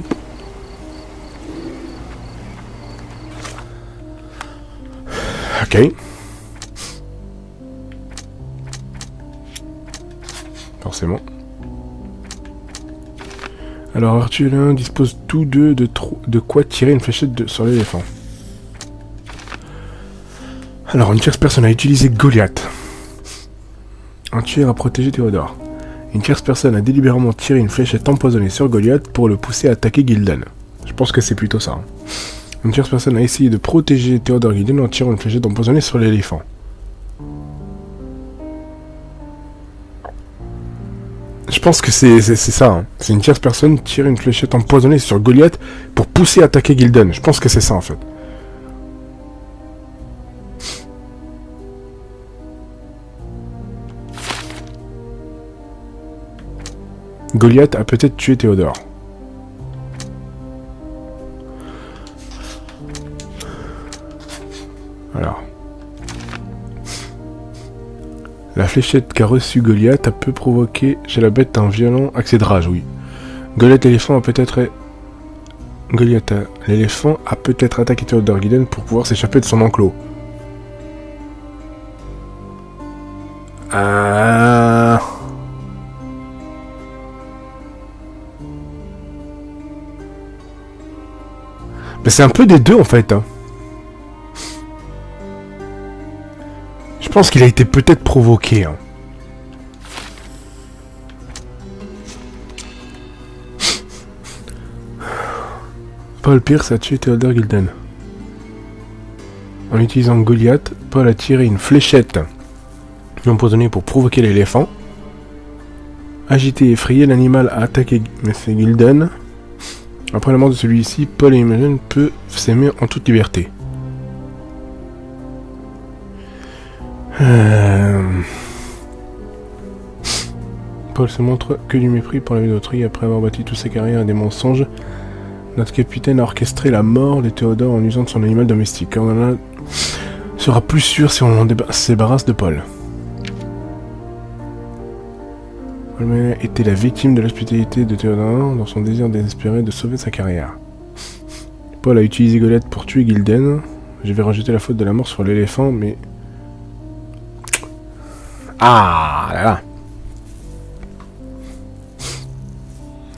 Ok. Forcément. Alors Arthur et l'un disposent tous deux de quoi tirer une fléchette sur l'éléphant. Alors une tierce personne a utilisé Goliath. Un tueur a protégé Théodore. Une tierce personne a délibérément tiré une fléchette empoisonnée sur Goliath pour le pousser à attaquer Gildan. Je pense que c'est plutôt ça. Une tierce personne a essayé de protéger Théodore Gildan en tirant une fléchette empoisonnée sur l'éléphant. Je pense que c'est ça. Hein. C'est une tierce personne tire une fléchette empoisonnée sur Goliath pour pousser à attaquer Gildan. Je pense que c'est ça en fait. Goliath a peut-être tué Théodore. Alors. La fléchette qu'a reçue Goliath a pu provoquer chez la bête un violent accès de rage, oui. L'éléphant a peut-être attaqué Théodore Gildan pour pouvoir s'échapper de son enclos. Mais c'est un peu des deux en fait. Hein. Je pense qu'il a été peut-être provoqué. Hein. Paul Pierce a tué Théodore Gildan. En utilisant Goliath, Paul a tiré une fléchette empoisonnée pour provoquer l'éléphant. Agité et effrayé, l'animal a attaqué M. Gildan. Après la mort de celui-ci, Paul et Imogen peuvent s'aimer en toute liberté. Paul se montre que du mépris pour la vie d'autrui après avoir bâti toutes ses carrières à des mensonges. Notre capitaine a orchestré la mort de Théodore en usant de son animal domestique. sera plus sûr si on se débarrasse de Paul. Paul était la victime de l'hospitalité de Théodore dans son désir désespéré de sauver sa carrière. Paul a utilisé Goliath pour tuer Gilden. Je vais rejeter la faute de la mort sur l'éléphant, mais... Ah là là.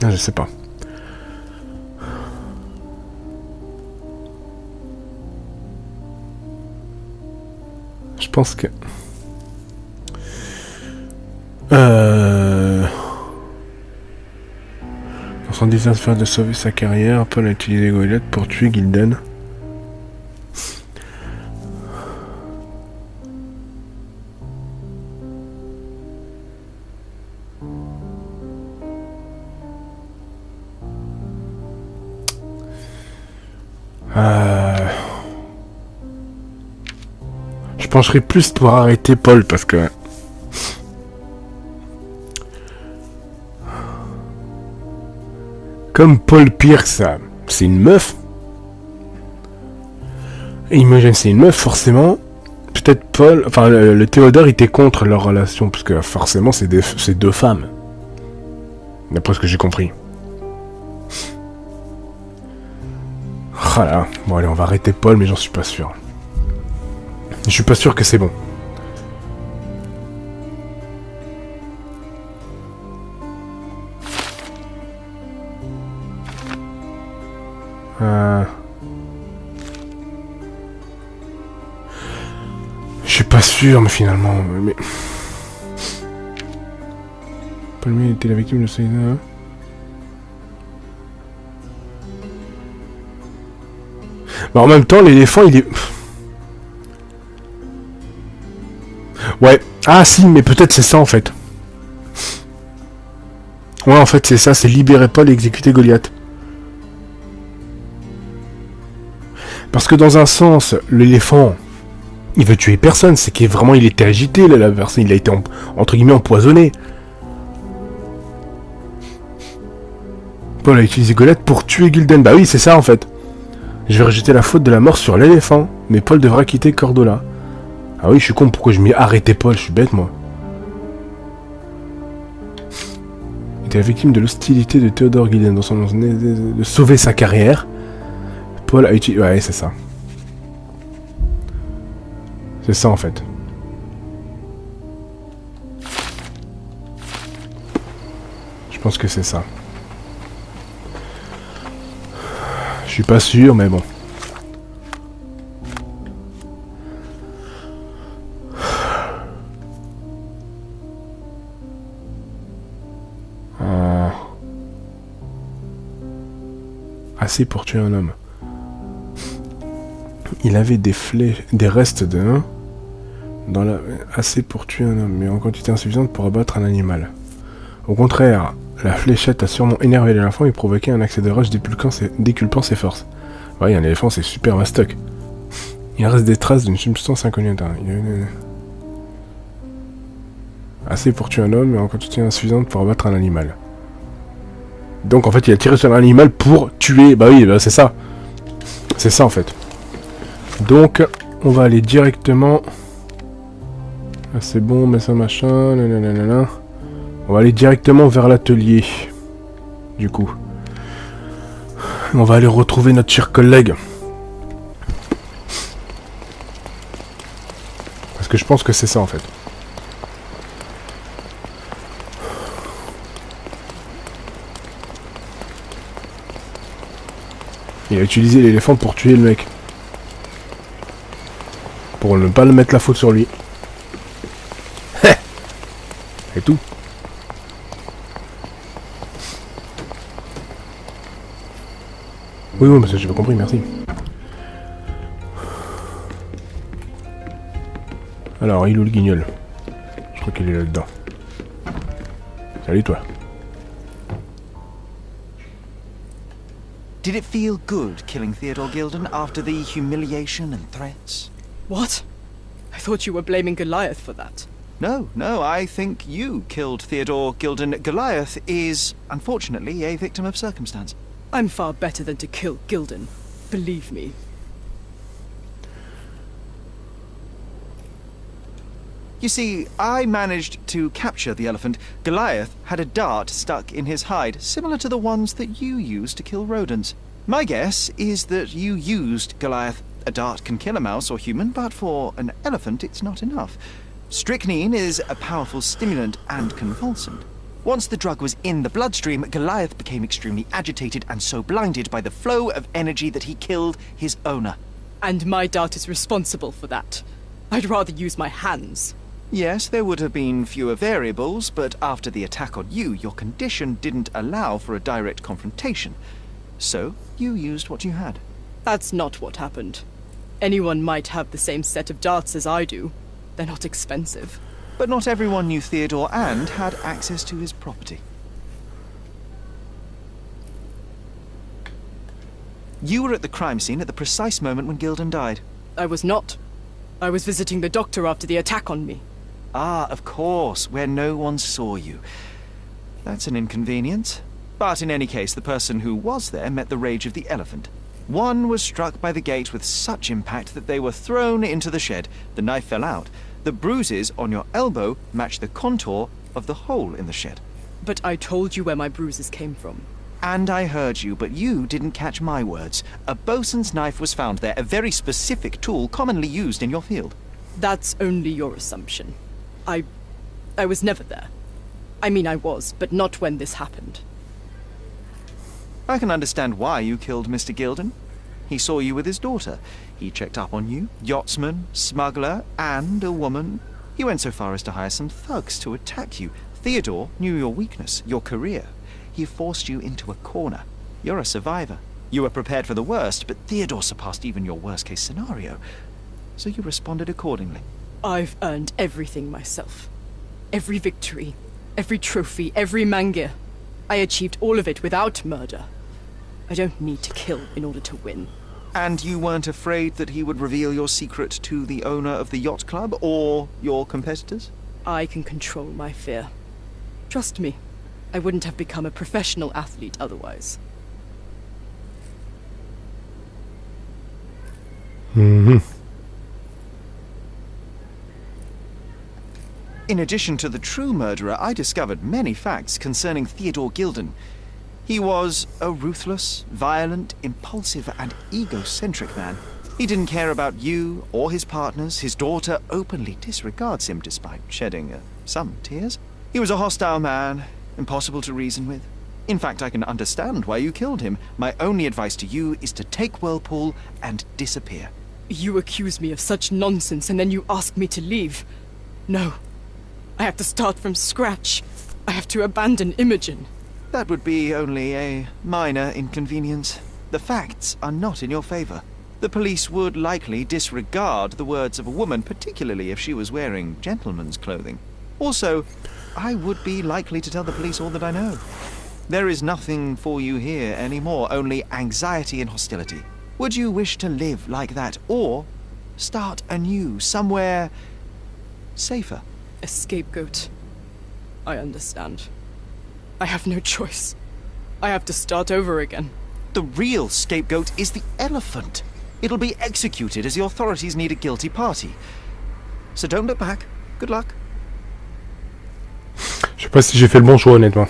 Ah, je sais pas. Je pense que... Dans son désir de sauver sa carrière, Paul a utilisé Goliath pour tuer Gilden. Je pencherais plus pour arrêter Paul parce que... Comme Paul Pierce, c'est une meuf. Et imagine, c'est une meuf, forcément. Peut-être Paul... Enfin, le Théodore était contre leur relation, parce que forcément, c'est deux femmes. D'après ce que j'ai compris. Voilà. Bon, allez, on va arrêter Paul, mais j'en suis pas sûr. Je suis pas sûr que c'est bon. Je suis pas sûr, mais finalement... Mais... Paul était la victime de Saïda. Bah, en même temps, l'éléphant, il est... Ouais. Ah si, mais peut-être c'est ça en fait. Ouais, en fait c'est ça, c'est libérer Paul et exécuter Goliath. Parce que dans un sens, l'éléphant, il veut tuer personne, c'est qu'il vraiment il était agité, là, la personne, il a été entre guillemets empoisonné. Paul a utilisé Goliath pour tuer Gilden. Bah oui, c'est ça en fait. Je vais rejeter la faute de la mort sur l'éléphant, mais Paul devra quitter Cordola. Ah oui, je suis con, pourquoi je m'y arrêtais Paul, je suis bête moi. Il était la victime de l'hostilité de Théodore Gilden dans son de sauver sa carrière. Paul a utilisé... Ouais, c'est ça. C'est ça en fait. Je pense que c'est ça. Je suis pas sûr, mais bon. Assez pour tuer un homme. Il avait des restes de dans la assez pour tuer un homme, mais en quantité insuffisante pour abattre un animal. Au contraire, la fléchette a sûrement énervé l'éléphant et provoqué un accès de rage déculpant ses forces. Ouais, un éléphant c'est super mastoc. Il reste des traces d'une substance inconnue. Assez pour tuer un homme, mais en quantité insuffisante pour abattre un animal. Donc en fait il a tiré sur un animal pour tuer. Bah oui, bah, c'est ça. C'est ça en fait. Donc on va aller directement... Ah, c'est bon, mais ça machin... Nanana. On va aller directement vers l'atelier. Du coup. On va aller retrouver notre cher collègue. Parce que je pense que c'est ça en fait. Il a utilisé l'éléphant pour tuer le mec. Pour ne pas le mettre la faute sur lui. Et tout. Oui, mais j'ai pas compris, merci. Alors, il est où le guignol? Je crois qu'il est là-dedans. Salut toi. Did it feel good killing Theodore Gilden after the humiliation and threats? What? I thought you were blaming Goliath for that. No, I think you killed Theodore Gilden. Goliath is, unfortunately, a victim of circumstance. I'm far better than to kill Gilden. Believe me. You see, I managed to capture the elephant. Goliath had a dart stuck in his hide, similar to the ones that you used to kill rodents. My guess is that you used Goliath. A dart can kill a mouse or human, but for an elephant it's not enough. Strychnine is a powerful stimulant and convulsant. Once the drug was in the bloodstream, Goliath became extremely agitated and so blinded by the flow of energy that he killed his owner. And my dart is responsible for that. I'd rather use my hands. Yes, there would have been fewer variables, but after the attack on you, your condition didn't allow for a direct confrontation. So, you used what you had. That's not what happened. Anyone might have the same set of darts as I do. They're not expensive. But not everyone knew Theodore and had access to his property. You were at the crime scene at the precise moment when Gilden died. I was not. I was visiting the doctor after the attack on me. Ah, of course, where no one saw you. That's an inconvenience. But in any case, the person who was there met the rage of the elephant. One was struck by the gate with such impact that they were thrown into the shed. The knife fell out. The bruises on your elbow match the contour of the hole in the shed. But I told you where my bruises came from. And I heard you, but you didn't catch my words. A bosun's knife was found there, a very specific tool commonly used in your field. That's only your assumption. I was never there. I mean, I was, but not when this happened. I can understand why you killed Mr. Gilden. He saw you with his daughter. He checked up on you, yachtsman, smuggler, and a woman. He went so far as to hire some thugs to attack you. Theodore knew your weakness, your career. He forced you into a corner. You're a survivor. You were prepared for the worst, but Theodore surpassed even your worst-case scenario. So you responded accordingly. I've earned everything myself. Every victory, every trophy, every mangir. I achieved all of it without murder. I don't need to kill in order to win. And you weren't afraid that he would reveal your secret to the owner of the yacht club or your competitors? I can control my fear. Trust me, I wouldn't have become a professional athlete otherwise. Mhm. In addition to the true murderer, I discovered many facts concerning Theodore Gilden. He was a ruthless, violent, impulsive, and egocentric man. He didn't care about you or his partners. His daughter openly disregards him despite shedding some tears. He was a hostile man, impossible to reason with. In fact, I can understand why you killed him. My only advice to you is to take Whirlpool and disappear. You accuse me of such nonsense and then you ask me to leave. No. I have to start from scratch. I have to abandon Imogen. That would be only a minor inconvenience. The facts are not in your favor. The police would likely disregard the words of a woman, particularly if she was wearing gentleman's clothing. Also, I would be likely to tell the police all that I know. There is nothing for you here anymore, only anxiety and hostility. Would you wish to live like that, or start anew, somewhere safer? A scapegoat. I understand. I have no choice. I have to start over again. The real scapegoat is the elephant. It'll be executed as the authorities need a guilty party. So don't look back. Good luck. Je sais pas si j'ai fait le bon choix, honnêtement.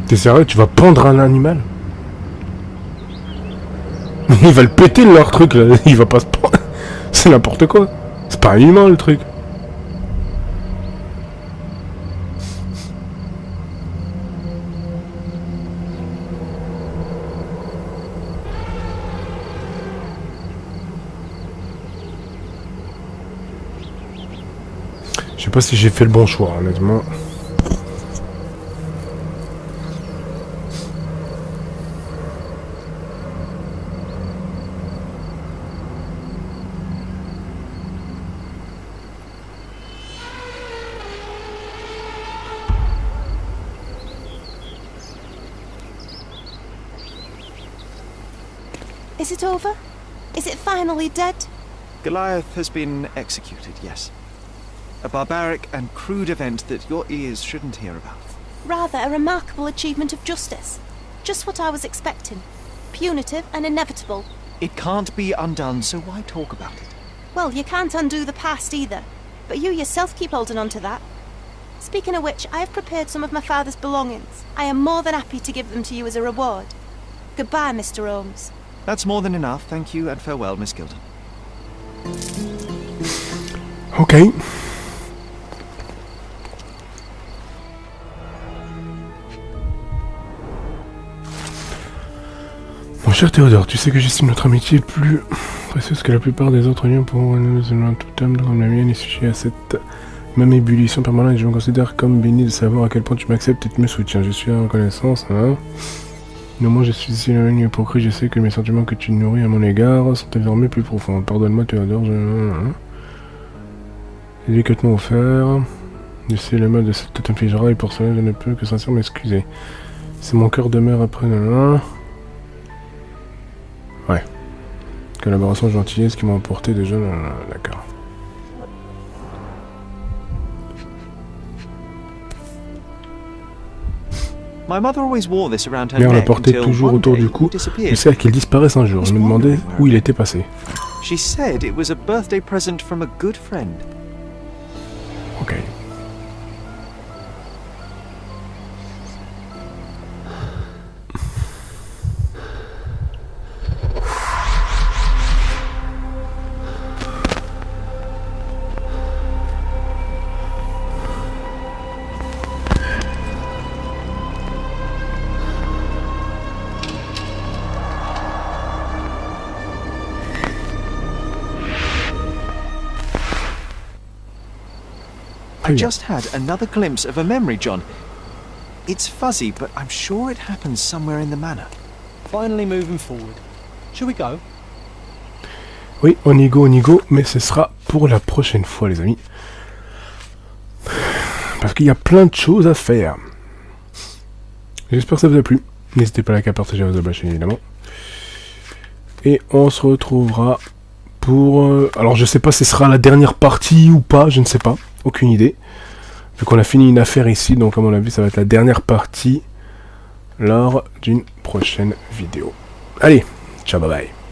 T'es sérieux, tu vas pendre un animal? Il va le péter leur truc là, il va pas se prendre. C'est n'importe quoi. C'est pas un humain le truc. Je sais pas si j'ai fait le bon choix, honnêtement. Is it over? Is it finally dead? Goliath has been executed, yes. A barbaric and crude event that your ears shouldn't hear about. Rather a remarkable achievement of justice. Just what I was expecting. Punitive and inevitable. It can't be undone, so why talk about it? Well, you can't undo the past either. But you yourself keep holding on to that. Speaking of which, I have prepared some of my father's belongings. I am more than happy to give them to you as a reward. Goodbye, Mr. Holmes. That's more than enough. Thank you and farewell, Miss Gilden. Ok. Mon cher Théodore, tu sais que j'estime notre amitié plus précieuse que la plupart des autres liens pour nous, tout âme comme la mienne est sujet à cette même ébullition permanente. Je me considère comme béni de savoir à quel point tu m'acceptes et tu me soutiens. Je suis en reconnaissance. Néanmoins, je suis si un hypocrite. Je sais que mes sentiments que tu nourris à mon égard sont désormais plus profonds. Pardonne-moi, Théodore. C'est lui que tu m'as offert. Je sais le mal de cette te infligera et pour cela je ne peux que sincèrement m'excuser. C'est mon cœur demeure après. Ouais. Collaboration gentillesse qui m'a emporté déjà. D'accord. My mother always wore this around her Mais on la neck portait until toujours one autour day du cou it disappeared. jusqu'à qu'il disparaisse un jour. Je me demandais où il était passé. She said it was a birthday present from a good friend. Ok. I just had another glimpse of a memory, John. It's fuzzy, but I'm sure it happens somewhere in the manor. Finally moving forward. Shall we go? Oui, on y go, mais ce sera pour la prochaine fois, les amis. Parce qu'il y a plein de choses à faire. J'espère que ça vous a plu. N'hésitez pas à liker, à partager, à vous abonner, évidemment. Et on se retrouvera pour... alors je sais pas si ce sera la dernière partie ou pas, je ne sais pas. Aucune idée. Vu qu'on a fini une affaire ici, donc à mon avis ça va être la dernière partie lors d'une prochaine vidéo. Allez, ciao, bye bye.